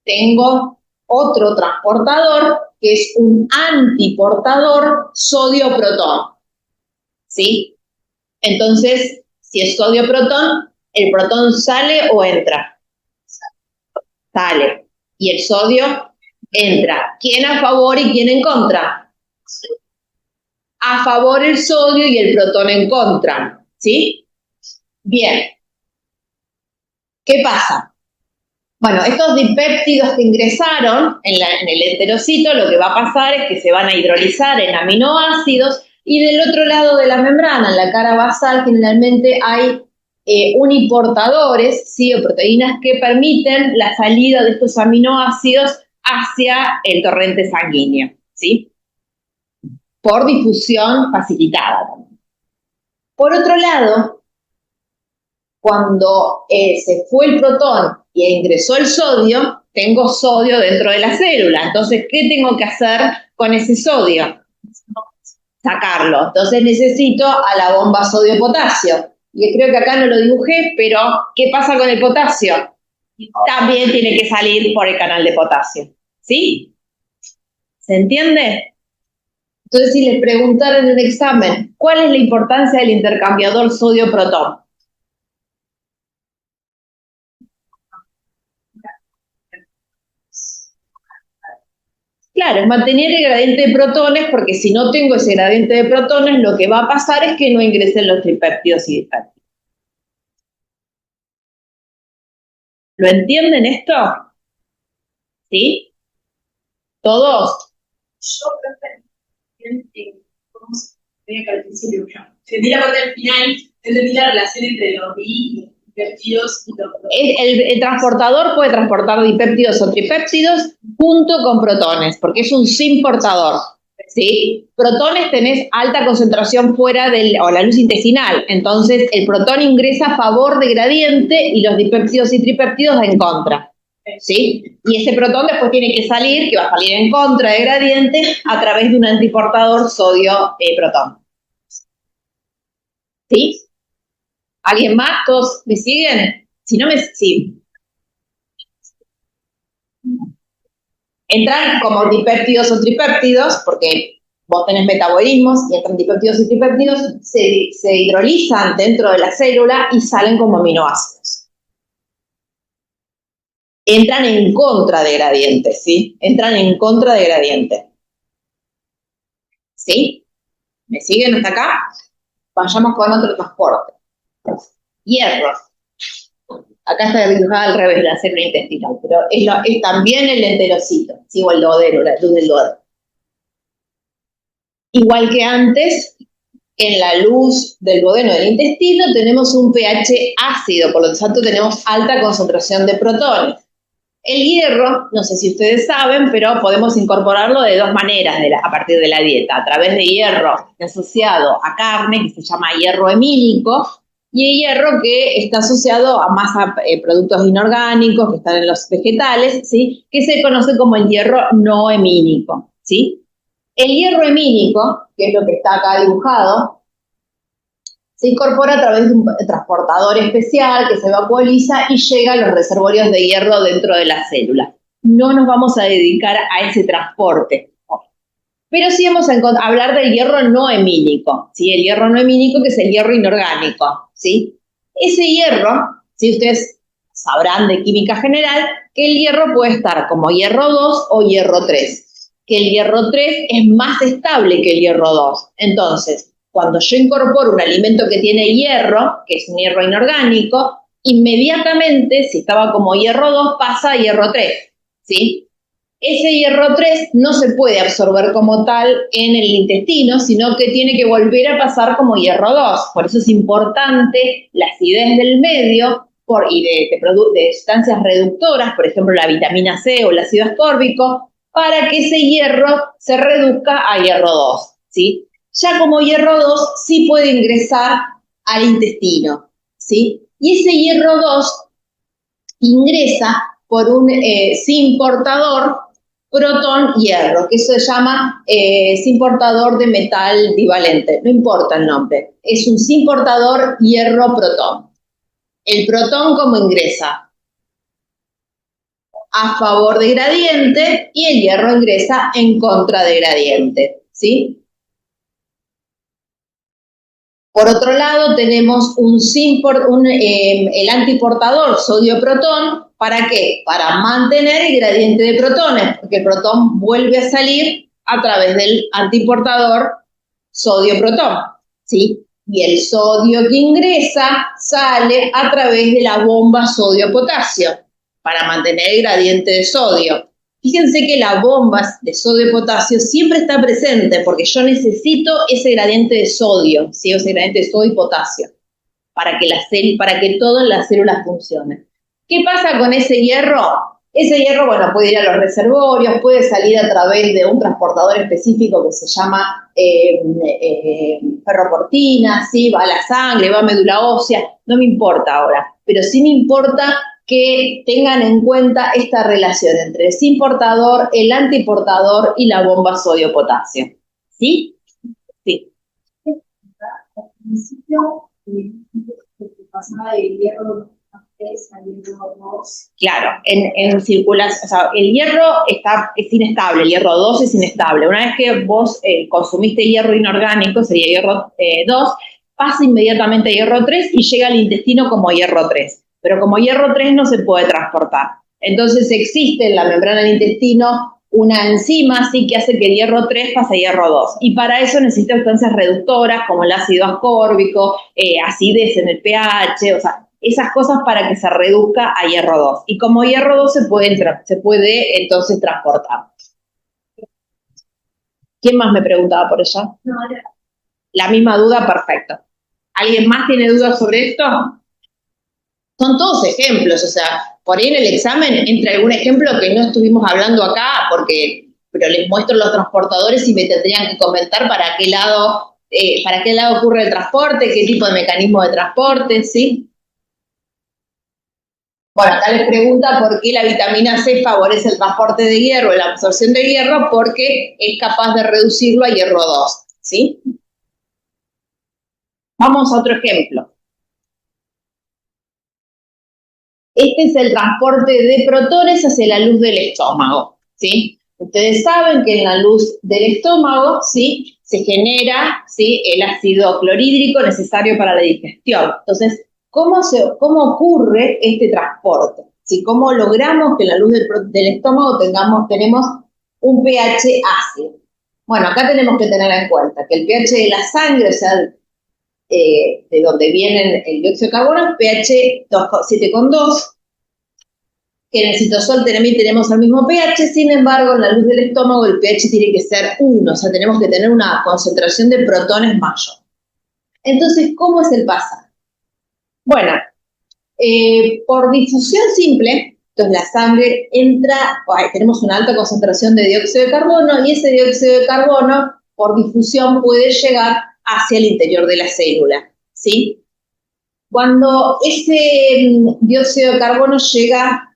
Tengo otro transportador que es un antiportador sodio-protón. ¿Sí? Entonces, si es sodio-protón, ¿el protón sale o entra? Sale. Y el sodio entra. ¿Quién a favor y quién en contra? A favor el sodio y el protón en contra. ¿Sí? Bien. ¿Qué pasa? Bueno, estos dipéptidos que ingresaron en el enterocito, lo que va a pasar es que se van a hidrolizar en aminoácidos y del otro lado de la membrana, en la cara basal, generalmente hay uniportadores, ¿sí? O proteínas que permiten la salida de estos aminoácidos hacia el torrente sanguíneo, ¿sí? Por difusión facilitada también. Por otro lado, cuando se fue el protón y ingresó el sodio, tengo sodio dentro de la célula. Entonces, ¿qué tengo que hacer con ese sodio? Sacarlo. Entonces necesito a la bomba sodio-potasio. Y creo que acá no lo dibujé, pero ¿qué pasa con el potasio? También tiene que salir por el canal de potasio. ¿Sí? ¿Se entiende? Entonces, si les preguntaran en el examen, ¿cuál es la importancia del intercambiador sodio-protón? Claro, es mantener el gradiente de protones, porque si no tengo ese gradiente de protones, lo que va a pasar es que no ingresen los tripéptidos y dipéptidos. ¿Lo entienden esto? ¿Sí? ¿Todos? Yo prefiero, ¿cómo se veía que al principio yo? Entendí la parte del final, entendí la relación entre los dipéptidos y los protones. El transportador puede transportar dipéptidos o tripéptidos junto con protones, porque es un simportador. ¿sí? Protones tenés alta concentración fuera o la luz intestinal, entonces el protón ingresa a favor de gradiente y los dipéptidos y tripéptidos en contra, ¿sí? Y ese protón después tiene que salir, que va a salir en contra de gradiente, a través de un antiportador sodio-protón. ¿Sí? ¿Alguien más? ¿Todos me siguen? Si no sí. Entran como dipéptidos o tripéptidos, porque vos tenés metabolismos y entran dipéptidos y tripéptidos, se hidrolizan dentro de la célula y salen como aminoácidos. Entran en contra de gradiente, ¿sí? Entran en contra de gradiente. ¿Sí? ¿Me siguen hasta acá? Vayamos con otro transporte. Hierro. Acá está dibujada al revés la célula intestinal, pero es también el enterocito, ¿sí? O el duodeno, la luz del duodeno. Igual que antes, en la luz del duodeno del intestino tenemos un pH ácido, por lo tanto tenemos alta concentración de protones. El hierro, no sé si ustedes saben, pero podemos incorporarlo de dos maneras a partir de la dieta, a través de hierro asociado a carne, que se llama hierro hemílico, y el hierro que está asociado a más productos inorgánicos que están en los vegetales, ¿sí? Que se conoce como el hierro no hemílico, ¿sí? El hierro hemílico, que es lo que está acá dibujado, se incorpora a través de un transportador especial que se vacuoliza y llega a los reservorios de hierro dentro de la célula. No nos vamos a dedicar a ese transporte, pero sí vamos a hablar del hierro no hemílico, ¿sí? El hierro no hemílico, que es el hierro inorgánico, ¿sí? Ese hierro, ¿sí? Ustedes sabrán de química general que el hierro puede estar como hierro 2 o hierro 3, que el hierro 3 es más estable que el hierro 2. Entonces, cuando yo incorporo un alimento que tiene hierro, que es un hierro inorgánico, inmediatamente, si estaba como hierro 2, pasa a hierro 3, ¿sí? Ese hierro 3 no se puede absorber como tal en el intestino, sino que tiene que volver a pasar como hierro 2. Por eso es importante la acidez del medio y de sustancias reductoras, por ejemplo la vitamina C o el ácido ascórbico, para que ese hierro se reduzca a hierro 2, ¿sí? Ya como hierro 2 sí puede ingresar al intestino, ¿sí? Y ese hierro 2 ingresa por un sin portador protón-hierro, que eso se llama sin portador de metal divalente, no importa el nombre, es un sin portador hierro-protón. El protón, ¿cómo ingresa? A favor de gradiente y el hierro ingresa en contra de gradiente, ¿sí? Por otro lado, tenemos el antiportador sodio-protón. ¿Para qué? Para mantener el gradiente de protones, porque el protón vuelve a salir a través del antiportador sodio-protón, ¿sí? Y el sodio que ingresa sale a través de la bomba sodio-potasio para mantener el gradiente de sodio. Fíjense que la bomba de sodio-potasio siempre está presente porque yo necesito ese gradiente de sodio, ¿sí? Ese gradiente de sodio y potasio para que todas las células funcionen. ¿Qué pasa con ese hierro? Ese hierro, bueno, puede ir a los reservorios, puede salir a través de un transportador específico que se llama ferroportina, ¿sí? Va a la sangre, va a médula ósea, no me importa ahora, pero sí me importa que tengan en cuenta esta relación entre el sin portador, el antiportador y la bomba sodio-potasio. ¿Sí? Sí. Al principio, pasaba de hierro 3 a hierro 2. Claro, en circulación, o sea, el hierro es inestable, el hierro 2 es inestable. Una vez que vos consumiste hierro inorgánico, sería hierro 2, pasa inmediatamente a hierro 3 y llega al intestino como hierro 3. Pero como hierro 3 no se puede transportar. Entonces existe en la membrana del intestino una enzima así que hace que el hierro 3 pase a hierro 2. Y para eso necesita sustancias reductoras como el ácido ascórbico, acidez en el pH, o sea, esas cosas para que se reduzca a hierro 2. Y como hierro 2 se puede entonces transportar. ¿Quién más me preguntaba por ella? No, la misma duda, perfecto. ¿Alguien más tiene dudas sobre esto? Son todos ejemplos, o sea, por ahí en el examen entra algún ejemplo que no estuvimos hablando acá porque pero les muestro los transportadores y me tendrían que comentar para qué lado ocurre el transporte, qué tipo de mecanismo de transporte, ¿sí? Bueno, acá les pregunta por qué la vitamina C favorece el transporte de hierro, la absorción de hierro, porque es capaz de reducirlo a hierro 2, ¿sí? Vamos a otro ejemplo. Este es el transporte de protones hacia la luz del estómago, ¿sí? Ustedes saben que en la luz del estómago, ¿sí?, se genera, ¿sí?, el ácido clorhídrico necesario para la digestión. Entonces, ¿cómo ocurre este transporte? ¿Sí? ¿Cómo logramos que en la luz del estómago tenemos un pH ácido? Bueno, acá tenemos que tener en cuenta que el pH de la sangre, o sea, de donde viene el dióxido de carbono, pH 7,2, que en el citosol también tenemos el mismo pH, sin embargo, en la luz del estómago el pH tiene que ser 1, o sea, tenemos que tener una concentración de protones mayor. Entonces, ¿cómo es el pasaje? Bueno, por difusión simple, entonces la sangre entra, tenemos una alta concentración de dióxido de carbono y ese dióxido de carbono, por difusión, puede llegar hacia el interior de la célula, ¿sí? Cuando ese dióxido de carbono llega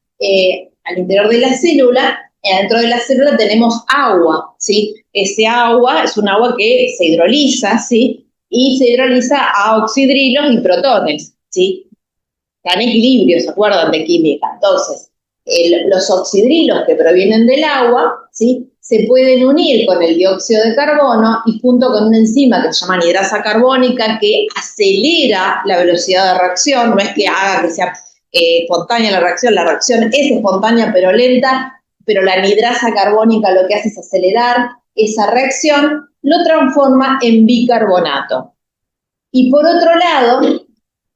al interior de la célula, dentro de la célula tenemos agua, ¿sí? Ese agua es un agua que se hidroliza, ¿sí? Y se hidroliza a oxidrilos y protones, ¿sí? Está en equilibrio, ¿se acuerdan de química? Entonces, los oxidrilos que provienen del agua, ¿sí?, se pueden unir con el dióxido de carbono y junto con una enzima que se llama anhidrasa carbónica que acelera la velocidad de reacción, no es que haga que sea espontánea la reacción es espontánea pero lenta, pero la anhidrasa carbónica lo que hace es acelerar esa reacción, lo transforma en bicarbonato. Y por otro lado,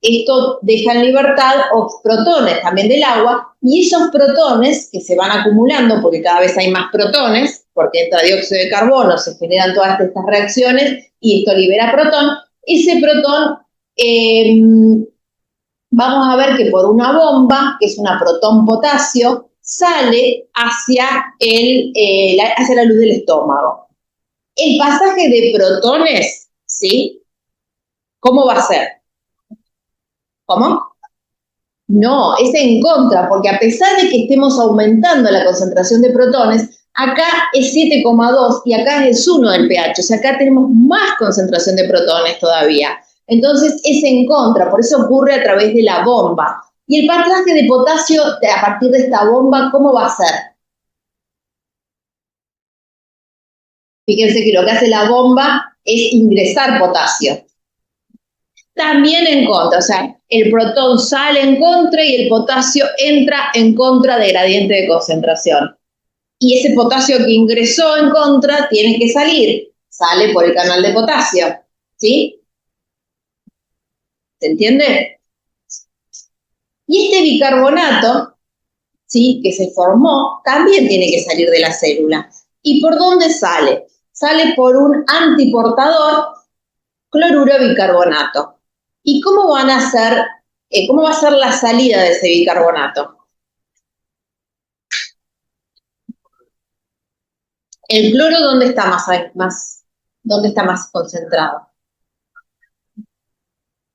esto deja en libertad protones también del agua, y esos protones que se van acumulando, porque cada vez hay más protones, porque entra dióxido de carbono, se generan todas estas reacciones, y esto libera protón, ese protón, vamos a ver que por una bomba, que es una protón-potasio, sale hacia la luz del estómago. El pasaje de protones, ¿sí?, ¿cómo va a ser? ¿Cómo? No, es en contra, porque a pesar de que estemos aumentando la concentración de protones, acá es 7,2 y acá es 1 del pH, o sea, acá tenemos más concentración de protones todavía. Entonces es en contra, por eso ocurre a través de la bomba. Y el pasaje de potasio a partir de esta bomba, ¿cómo va a ser? Fíjense que lo que hace la bomba es ingresar potasio. También en contra, o sea, el protón sale en contra y el potasio entra en contra de gradiente de concentración. Y ese potasio que ingresó en contra tiene que salir, sale por el canal de potasio, ¿sí? ¿Se entiende? Y este bicarbonato, ¿sí?, que se formó, también tiene que salir de la célula. ¿Y por dónde sale? Sale por un antiportador cloruro bicarbonato. ¿Y cómo va a ser la salida de ese bicarbonato? ¿El cloro dónde está más concentrado?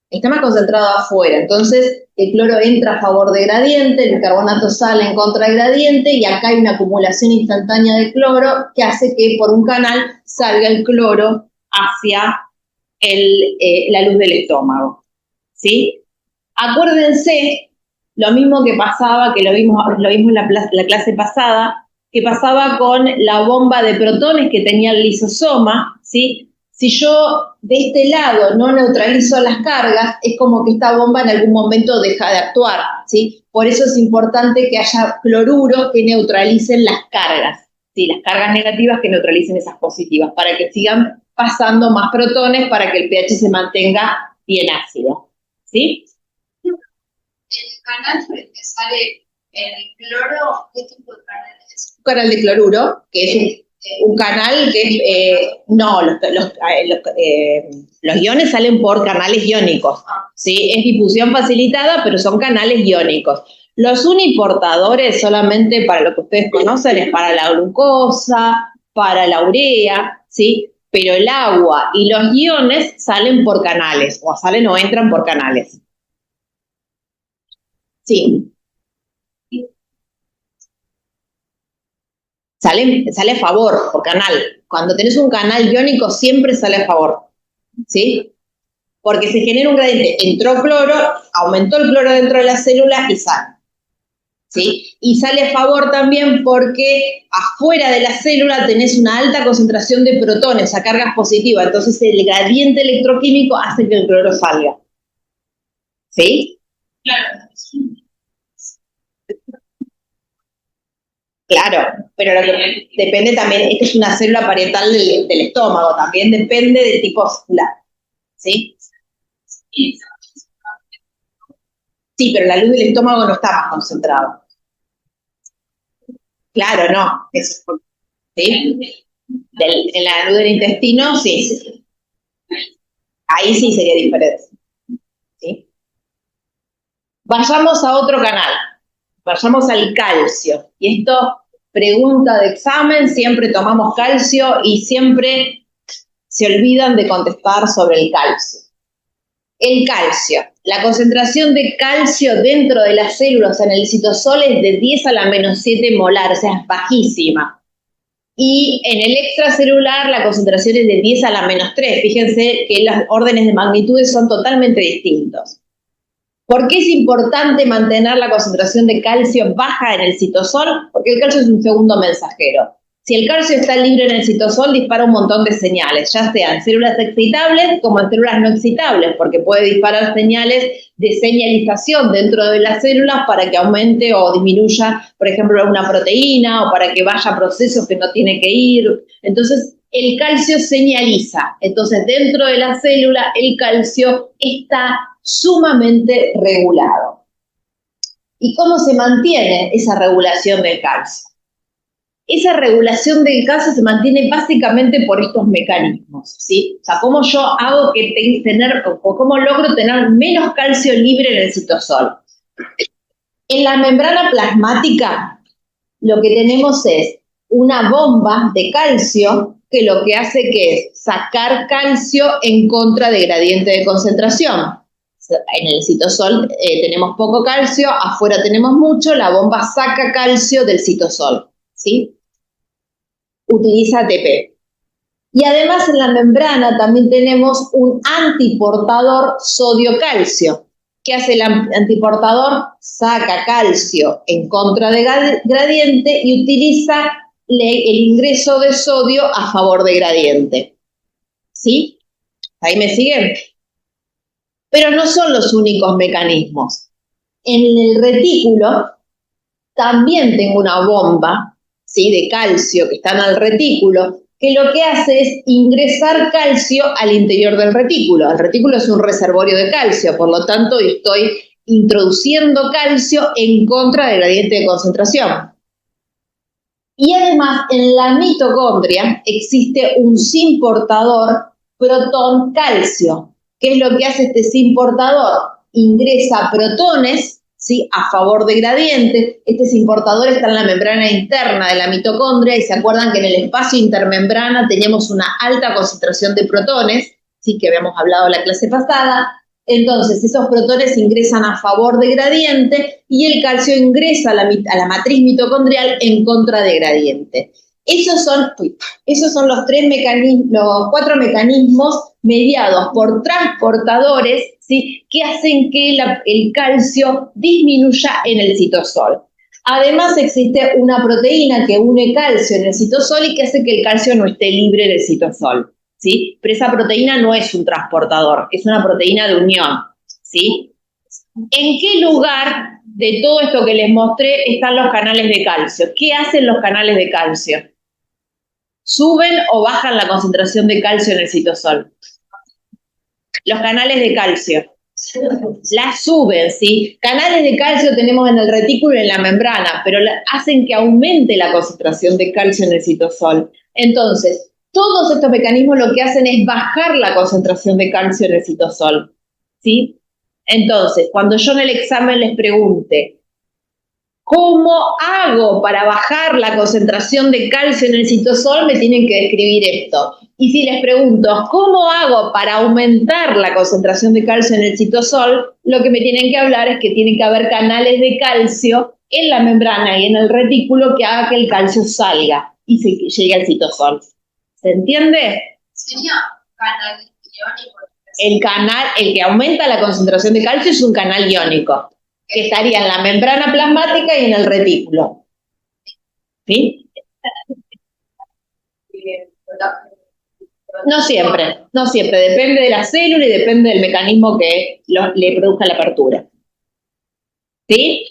Está más concentrado afuera, entonces el cloro entra a favor de gradiente, el bicarbonato sale en contra de gradiente y acá hay una acumulación instantánea de cloro que hace que por un canal salga el cloro hacia la luz del estómago, ¿sí? Acuérdense, lo mismo que pasaba, que lo vimos en la clase pasada, que pasaba con la bomba de protones que tenía el lisosoma, ¿sí? Si yo de este lado no neutralizo las cargas, es como que esta bomba en algún momento deja de actuar, ¿sí? Por eso es importante que haya cloruro que neutralicen las cargas, ¿sí? Las cargas negativas que neutralicen esas positivas, para que sigan pasando más protones para que el pH se mantenga bien ácido, ¿sí? El canal por el que sale el cloro, ¿qué tipo de canal es? Un canal de cloruro, que es un canal que los iones salen por canales iónicos, ¿sí? Es difusión facilitada, pero son canales iónicos. Los uniportadores, solamente para lo que ustedes conocen, es para la glucosa, para la urea, ¿sí? Pero el agua y los iones salen por canales, o salen o entran por canales. Sí. Sale a favor por canal. Cuando tenés un canal iónico siempre sale a favor, ¿sí? Porque se genera un gradiente, entró cloro, aumentó el cloro dentro de la célula y sale, ¿sí? Y sale a favor también porque afuera de la célula tenés una alta concentración de protones, o sea, cargas positivas, entonces el gradiente electroquímico hace que el cloro salga, ¿sí? Claro. Claro, pero lo que depende también, esta es una célula parietal del estómago, también depende del tipo celular, ¿sí? Sí, pero la luz del estómago no está más concentrada. Claro, no, eso es ¿sí? En la luz del intestino, sí. Ahí sí sería diferente, ¿sí? Vayamos a otro canal, vayamos al calcio. Y esto, pregunta de examen, siempre tomamos calcio y siempre se olvidan de contestar sobre el calcio. El calcio, la concentración de calcio dentro de las células en el citosol es de 10 a la menos 7 molar, o sea, es bajísima. Y en el extracelular la concentración es de 10 a la menos 3. Fíjense que los órdenes de magnitudes son totalmente distintos. ¿Por qué es importante mantener la concentración de calcio baja en el citosol? Porque el calcio es un segundo mensajero. Si el calcio está libre en el citosol, dispara un montón de señales, ya sea en células excitables como en células no excitables, porque puede disparar señales de señalización dentro de las células para que aumente o disminuya, por ejemplo, una proteína o para que vaya a procesos que no tiene que ir. Entonces, el calcio señaliza. Entonces, dentro de la célula, el calcio está sumamente regulado. ¿Y cómo se mantiene esa regulación del calcio? Esa regulación del calcio se mantiene básicamente por estos mecanismos, ¿sí? O sea, cómo yo hago que tener, o cómo logro tener menos calcio libre en el citosol. En la membrana plasmática, lo que tenemos es una bomba de calcio que lo que hace que es sacar calcio en contra de gradiente de concentración. En el citosol tenemos poco calcio, afuera tenemos mucho, la bomba saca calcio del citosol, ¿sí? Utiliza ATP. Y además en la membrana también tenemos un antiportador sodio-calcio. ¿Qué hace el antiportador? Saca calcio en contra de gradiente y utiliza el ingreso de sodio a favor de gradiente. ¿Sí? ¿Ahí me siguen? Pero no son los únicos mecanismos. En el retículo también tengo una bomba, ¿sí?, de calcio que está en el retículo, que lo que hace es ingresar calcio al interior del retículo. El retículo es un reservorio de calcio, por lo tanto estoy introduciendo calcio en contra del gradiente de concentración. Y además en la mitocondria existe un zinc portador protón-calcio. ¿Qué es lo que hace este zinc portador? Ingresa protones, ¿sí?, a favor de gradiente. Este zinc portador está en la membrana interna de la mitocondria y se acuerdan que en el espacio intermembrana teníamos una alta concentración de protones, ¿sí?, que habíamos hablado en la clase pasada. Entonces, esos protones ingresan a favor de gradiente y el calcio ingresa a la matriz mitocondrial en contra de gradiente. Esos son los cuatro mecanismos mediados por transportadores, ¿sí?, que hacen que el calcio disminuya en el citosol. Además, existe una proteína que une calcio en el citosol y que hace que el calcio no esté libre del citosol, ¿sí? Pero esa proteína no es un transportador, es una proteína de unión, ¿sí? ¿En qué lugar de todo esto que les mostré están los canales de calcio? ¿Qué hacen los canales de calcio? ¿Suben o bajan la concentración de calcio en el citosol? Los canales de calcio la suben, ¿sí? Canales de calcio tenemos en el retículo y en la membrana, pero hacen que aumente la concentración de calcio en el citosol. Entonces, todos estos mecanismos lo que hacen es bajar la concentración de calcio en el citosol, ¿sí? Entonces, cuando yo en el examen les pregunte, ¿Cómo hago para bajar la concentración de calcio en el citosol? Me tienen que describir esto. Y si les pregunto, ¿cómo hago para aumentar la concentración de calcio en el citosol? Lo que me tienen que hablar es que tiene que haber canales de calcio en la membrana y en el retículo que haga que el calcio salga y se llegue al citosol. ¿Se entiende? Sería canal iónico. El que aumenta la concentración de calcio es un canal iónico, que estaría en la membrana plasmática y en el retículo. ¿Sí? No siempre, depende de la célula y depende del mecanismo que le produzca la apertura. ¿Sí?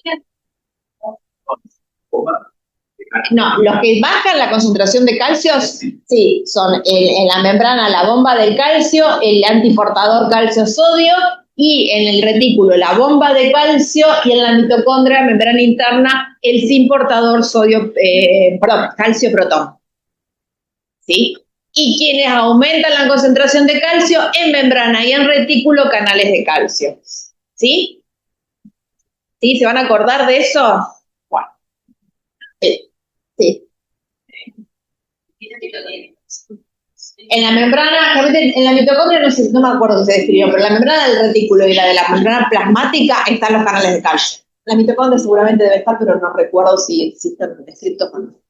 No, los que bajan la concentración de calcio, sí, son en la membrana la bomba del calcio, el antiportador calcio-sodio, y en el retículo la bomba de calcio, y en la mitocondria, membrana interna, el sin portador calcio-protón. ¿Sí? Y quienes aumentan la concentración de calcio en membrana y en retículo, canales de calcio. ¿Sí? ¿Sí? ¿Se van a acordar de eso? Bueno. Sí. En la membrana, en la mitocondria no me acuerdo si se describió, pero en la membrana del retículo y la de la membrana plasmática están los canales de calcio. La mitocondria seguramente debe estar, pero no recuerdo si existen descritos o no.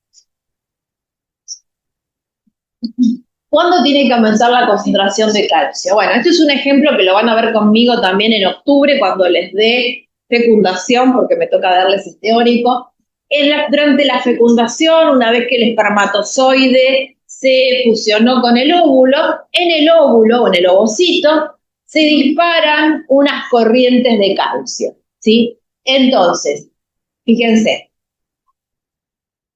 ¿Cuándo tiene que aumentar la concentración de calcio? Bueno, este es un ejemplo que lo van a ver conmigo también en octubre cuando les dé fecundación, porque me toca darles este teórico. Durante la fecundación, una vez que el espermatozoide se fusionó con el óvulo, en el óvulo o en el ovocito se disparan unas corrientes de calcio, ¿sí? Entonces, fíjense,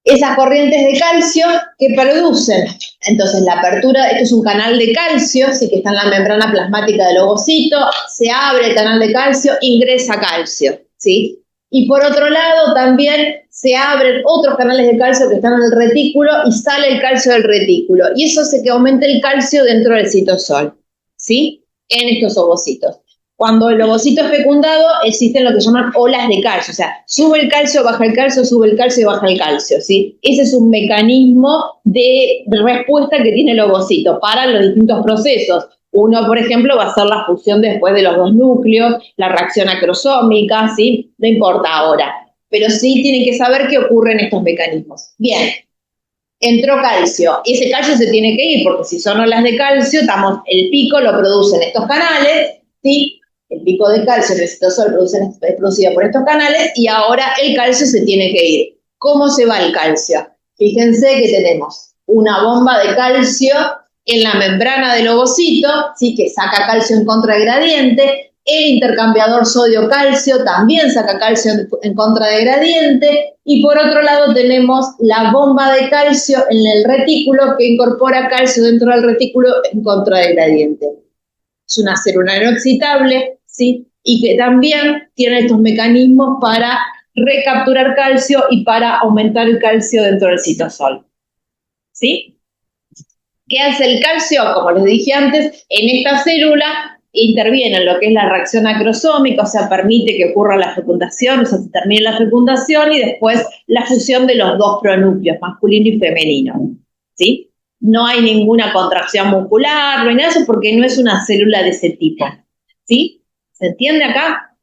esas corrientes de calcio que producen, entonces la apertura, esto es un canal de calcio, sí, que está en la membrana plasmática del ovocito, se abre el canal de calcio, ingresa calcio, ¿sí? Y por otro lado también se abren otros canales de calcio que están en el retículo y sale el calcio del retículo. Y eso hace que aumente el calcio dentro del citosol, ¿sí? En estos ovocitos. Cuando el ovocito es fecundado, existen lo que llaman olas de calcio. O sea, sube el calcio, baja el calcio, sube el calcio y baja el calcio, ¿sí? Ese es un mecanismo de respuesta que tiene el ovocito para los distintos procesos. Uno, por ejemplo, va a ser la fusión después de los dos núcleos, la reacción acrosómica, ¿sí? No importa ahora. Pero sí tienen que saber qué ocurre en estos mecanismos. Bien, entró calcio. Y ese calcio se tiene que ir, porque si son olas de calcio, el pico lo producen estos canales, ¿sí? El pico de calcio en el citosol es producido por estos canales y ahora el calcio se tiene que ir. ¿Cómo se va el calcio? Fíjense que tenemos una bomba de calcio en la membrana del ovocito, ¿sí? Que saca calcio en contra de gradiente. El intercambiador sodio-calcio también saca calcio en contra de gradiente. Y por otro lado tenemos la bomba de calcio en el retículo que incorpora calcio dentro del retículo en contra de gradiente. Es una célula no excitable, ¿sí? Y que también tiene estos mecanismos para recapturar calcio y para aumentar el calcio dentro del citosol, ¿sí? ¿Qué hace el calcio? Como les dije antes, en esta célula interviene en lo que es la reacción acrosómica, o sea, permite que ocurra la fecundación, o sea, se termine la fecundación y después la fusión de los dos pronúcleos, masculino y femenino, ¿sí? No hay ninguna contracción muscular, no hay nada de eso porque no es una célula de ese tipo, ¿sí? ¿Se entiende acá?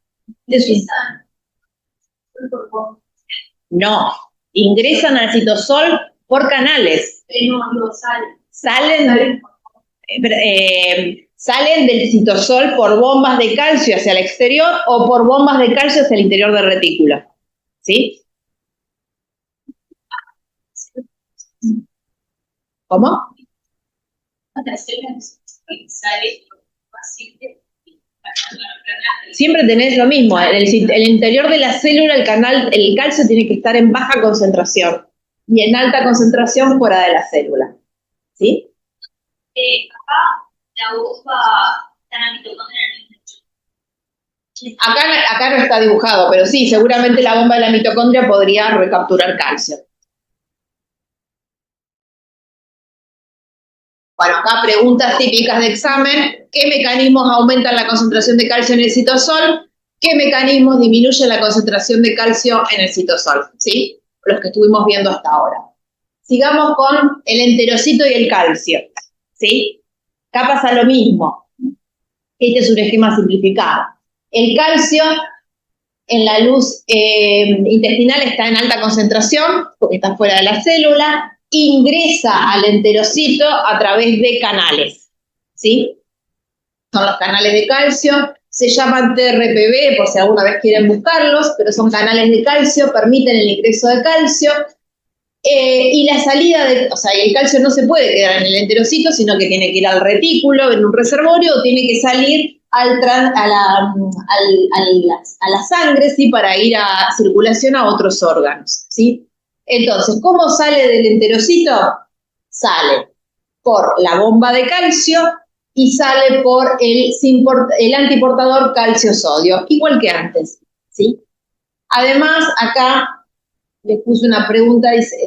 No, ingresan al citosol por canales. Salen del citosol por bombas de calcio hacia el exterior o por bombas de calcio hacia el interior del retículo, ¿sí? ¿Cómo? Siempre tenés lo mismo, en el interior de la célula el calcio tiene que estar en baja concentración y en alta concentración fuera de la célula, ¿sí? Acá la bomba está en la mitocondria. Acá no está dibujado, pero sí, seguramente la bomba de la mitocondria podría recapturar calcio. Bueno, acá preguntas típicas de examen. ¿Qué mecanismos aumentan la concentración de calcio en el citosol? ¿Qué mecanismos disminuyen la concentración de calcio en el citosol? ¿Sí? Los que estuvimos viendo hasta ahora. Sigamos con el enterocito y el calcio. ¿Sí? Acá pasa lo mismo. Este es un esquema simplificado. El calcio en la luz intestinal está en alta concentración, porque está fuera de la célula, ingresa al enterocito a través de canales. ¿Sí? Son los canales de calcio, se llaman TRPV, por si alguna vez quieren buscarlos, pero son canales de calcio, permiten el ingreso de calcio, y la salida o sea, el calcio no se puede quedar en el enterocito, sino que tiene que ir al retículo, en un reservorio, o tiene que salir a la sangre, ¿sí? Para ir a circulación a otros órganos, ¿sí? Entonces, ¿cómo sale del enterocito? Sale por la bomba de calcio y sale por el antiportador calcio-sodio, igual que antes, ¿sí? Además, acá les puse una pregunta, dice,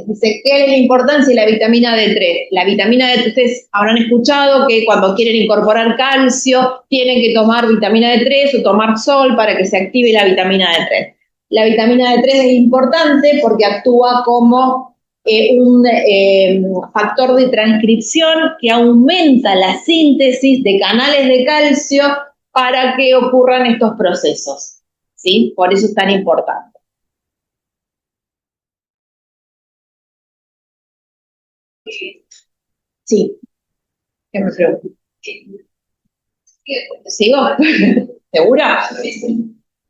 ¿qué es la importancia de la vitamina D3? La vitamina D3, ustedes habrán escuchado que cuando quieren incorporar calcio, tienen que tomar vitamina D3 o tomar sol para que se active la vitamina D3. La vitamina D3 es importante porque actúa como un factor de transcripción que aumenta la síntesis de canales de calcio para que ocurran estos procesos, ¿sí? Por eso es tan importante. Sí. ¿Qué me pregunto? ¿Sigo? ¿Segura?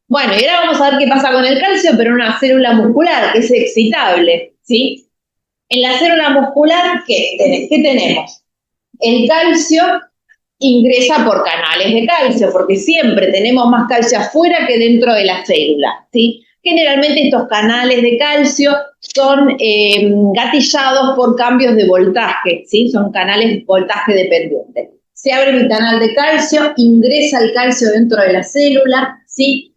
Bueno, y ahora vamos a ver qué pasa con el calcio, pero en una célula muscular, que es excitable, ¿sí? En la célula muscular, ¿qué tenemos? El calcio ingresa por canales de calcio, porque siempre tenemos más calcio afuera que dentro de la célula, ¿sí? Generalmente estos canales de calcio son gatillados por cambios de voltaje, ¿sí? Son canales de voltaje dependientes. Se abre mi canal de calcio, ingresa el calcio dentro de la célula, ¿sí?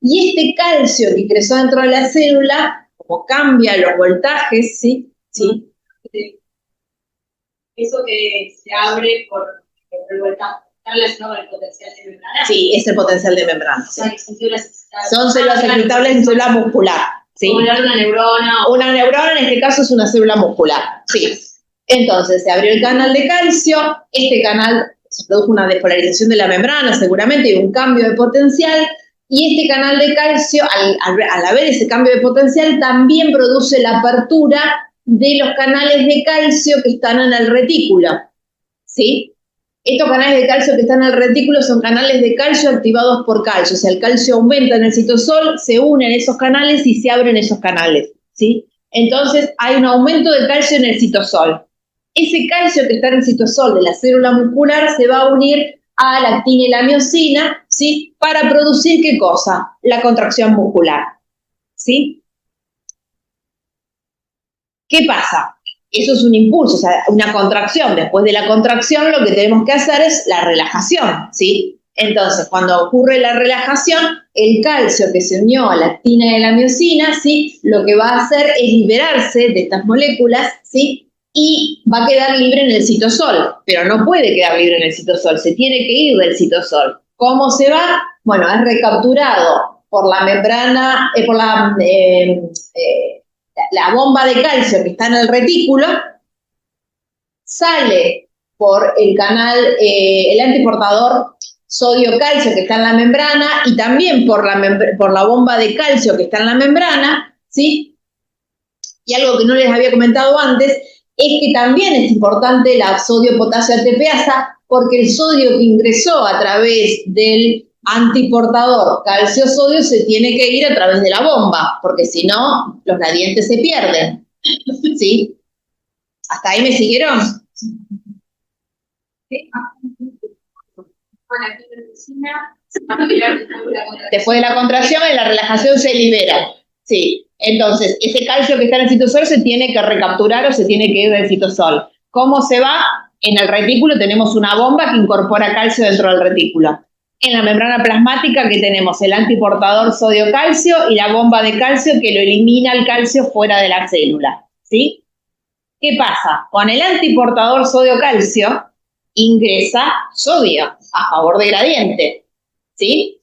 Y este calcio que ingresó dentro de la célula, como cambia los voltajes, ¿sí? ¿Sí? Eso que se abre por el voltaje, ¿está relacionado con el potencial de membrana? Sí, es el potencial de membrana. O sea, son células excitables en célula muscular. ¿Sí? Como una neurona. Una neurona en este caso es una célula muscular. Sí. Entonces se abrió el canal de calcio, este canal se produjo una despolarización de la membrana seguramente y un cambio de potencial, y este canal de calcio, al haber ese cambio de potencial, también produce la apertura de los canales de calcio que están en el retículo. ¿Sí? Estos canales de calcio que están en el retículo son canales de calcio activados por calcio. O sea, el calcio aumenta en el citosol, se unen esos canales y se abren esos canales, ¿sí? Entonces, hay un aumento de calcio en el citosol. Ese calcio que está en el citosol de la célula muscular se va a unir a la actina y la miosina, ¿sí? Para producir, ¿qué cosa? La contracción muscular, ¿sí? ¿Qué pasa? Eso es un impulso, o sea, una contracción. Después de la contracción lo que tenemos que hacer es la relajación, ¿sí? Entonces, cuando ocurre la relajación, el calcio que se unió a la actina y a la miosina, ¿sí? Lo que va a hacer es liberarse de estas moléculas, ¿sí? Y va a quedar libre en el citosol, pero no puede quedar libre en el citosol, se tiene que ir del citosol. ¿Cómo se va? Bueno, es recapturado por la membrana, por la bomba de calcio que está en el retículo, sale por el canal, el antiportador sodio-calcio que está en la membrana y también por la bomba de calcio que está en la membrana, ¿sí? Y algo que no les había comentado antes es que también es importante la sodio-potasio ATPasa, porque el sodio que ingresó a través del antiportador calcio-sodio se tiene que ir a través de la bomba, porque si no, los gradientes se pierden. ¿Sí? ¿Hasta ahí me siguieron? Después de la contracción, en la relajación se libera. Sí. Entonces, ese calcio que está en el citosol se tiene que recapturar o se tiene que ir del citosol. ¿Cómo se va? En el retículo tenemos una bomba que incorpora calcio dentro del retículo. En la membrana plasmática que tenemos el antiportador sodio-calcio y la bomba de calcio que lo elimina el calcio fuera de la célula. ¿Sí? ¿Qué pasa? Con el antiportador sodio-calcio ingresa sodio a favor de gradiente. ¿Sí?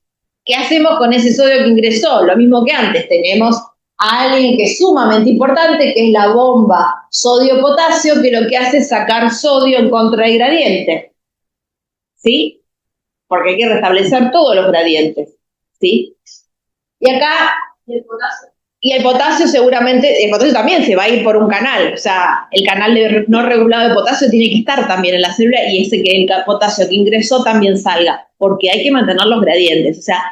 ¿Qué hacemos con ese sodio que ingresó? Lo mismo que antes, tenemos a alguien que es sumamente importante, que es la bomba sodio-potasio, que lo que hace es sacar sodio en contra del gradiente. ¿Sí? Porque hay que restablecer todos los gradientes. ¿Sí? Y acá... Y el potasio seguramente, el potasio también se va a ir por un canal, o sea, el canal no regulado de potasio tiene que estar también en la célula y ese que el potasio que ingresó también salga, porque hay que mantener los gradientes, o sea,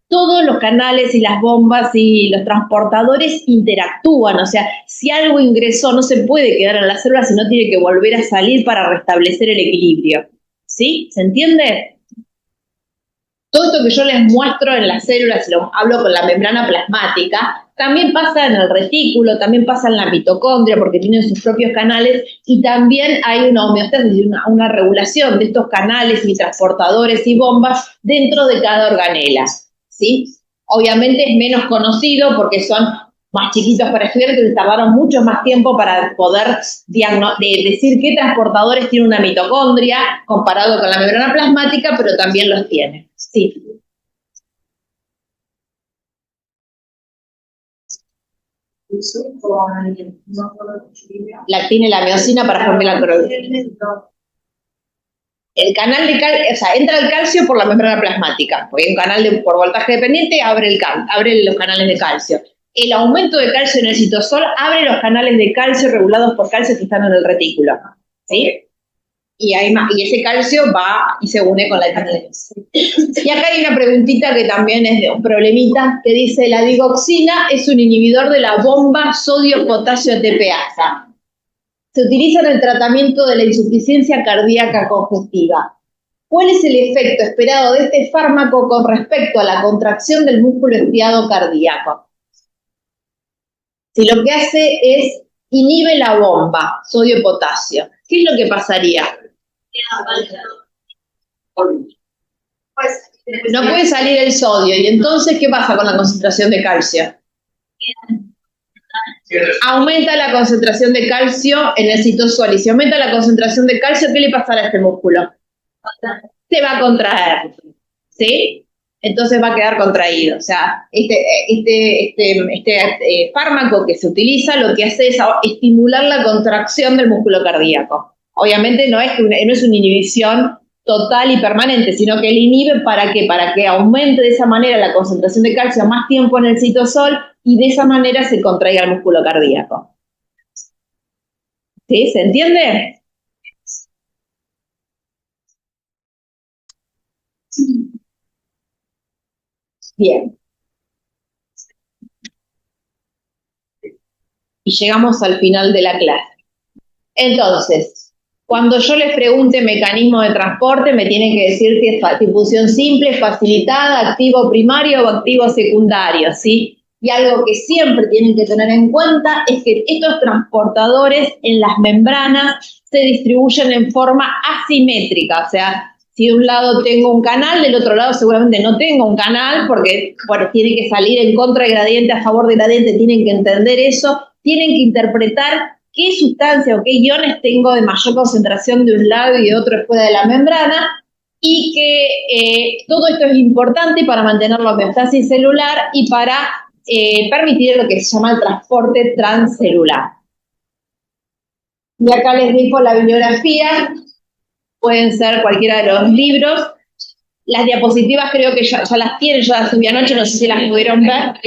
todos los canales y las bombas y los transportadores interactúan, o sea, si algo ingresó no se puede quedar en la célula, sino tiene que volver a salir para restablecer el equilibrio, ¿sí? ¿Se entiende? Todo esto que yo les muestro en las células, lo hablo con la membrana plasmática, también pasa en el retículo, también pasa en la mitocondria, porque tienen sus propios canales, y también hay una homeostasis, una regulación de estos canales y transportadores y bombas dentro de cada organela, ¿sí? Obviamente es menos conocido porque son más chiquitos para estudiar, entonces tardaron mucho más tiempo para poder decir qué transportadores tiene una mitocondria comparado con la membrana plasmática, pero también los tiene. Sí. Tiene la miosina para formar la proteína. El canal de calcio, o sea, entra el calcio por la membrana plasmática, porque hay un canal por voltaje dependiente abre los canales de calcio. El aumento de calcio en el citosol abre los canales de calcio regulados por calcio que están en el retículo, ¿sí? Y ese calcio va y se une con la canal. Y acá hay una preguntita que también es de un problemita, que dice, la digoxina es un inhibidor de la bomba sodio-potasio ATPasa. Se utiliza en el tratamiento de la insuficiencia cardíaca congestiva. ¿Cuál es el efecto esperado de este fármaco con respecto a la contracción del músculo estriado cardíaco? Si lo que hace es inhibe la bomba sodio-potasio, ¿qué es lo que pasaría? No puede salir el sodio, y entonces, ¿qué pasa con la concentración de calcio? Aumenta la concentración de calcio en el citosol, y si aumenta la concentración de calcio, ¿qué le pasará a este músculo? Se va a contraer, ¿sí? Entonces va a quedar contraído. O sea, este fármaco que se utiliza lo que hace es estimular la contracción del músculo cardíaco. Obviamente no es una inhibición total y permanente, sino que él inhibe ¿para qué? Para que aumente de esa manera la concentración de calcio más tiempo en el citosol y de esa manera se contraiga el músculo cardíaco. ¿Sí? ¿Se entiende? Bien. Y llegamos al final de la clase. Entonces, cuando yo les pregunte mecanismo de transporte, me tienen que decir si es difusión simple, facilitada, activo primario o activo secundario, ¿sí? Y algo que siempre tienen que tener en cuenta es que estos transportadores en las membranas se distribuyen en forma asimétrica, o sea, si de un lado tengo un canal, del otro lado seguramente no tengo un canal, porque bueno, tiene que salir en contra de gradiente, a favor de gradiente, tienen que entender eso, tienen que interpretar qué sustancia o qué iones tengo de mayor concentración de un lado y de otro fuera de la membrana, y que todo esto es importante para mantener la homeostasis celular y para permitir lo que se llama el transporte transcelular. Y acá les dejo la bibliografía, pueden ser cualquiera de los libros. Las diapositivas creo que ya las tienen, yo las subí anoche, no sé si las pudieron ver.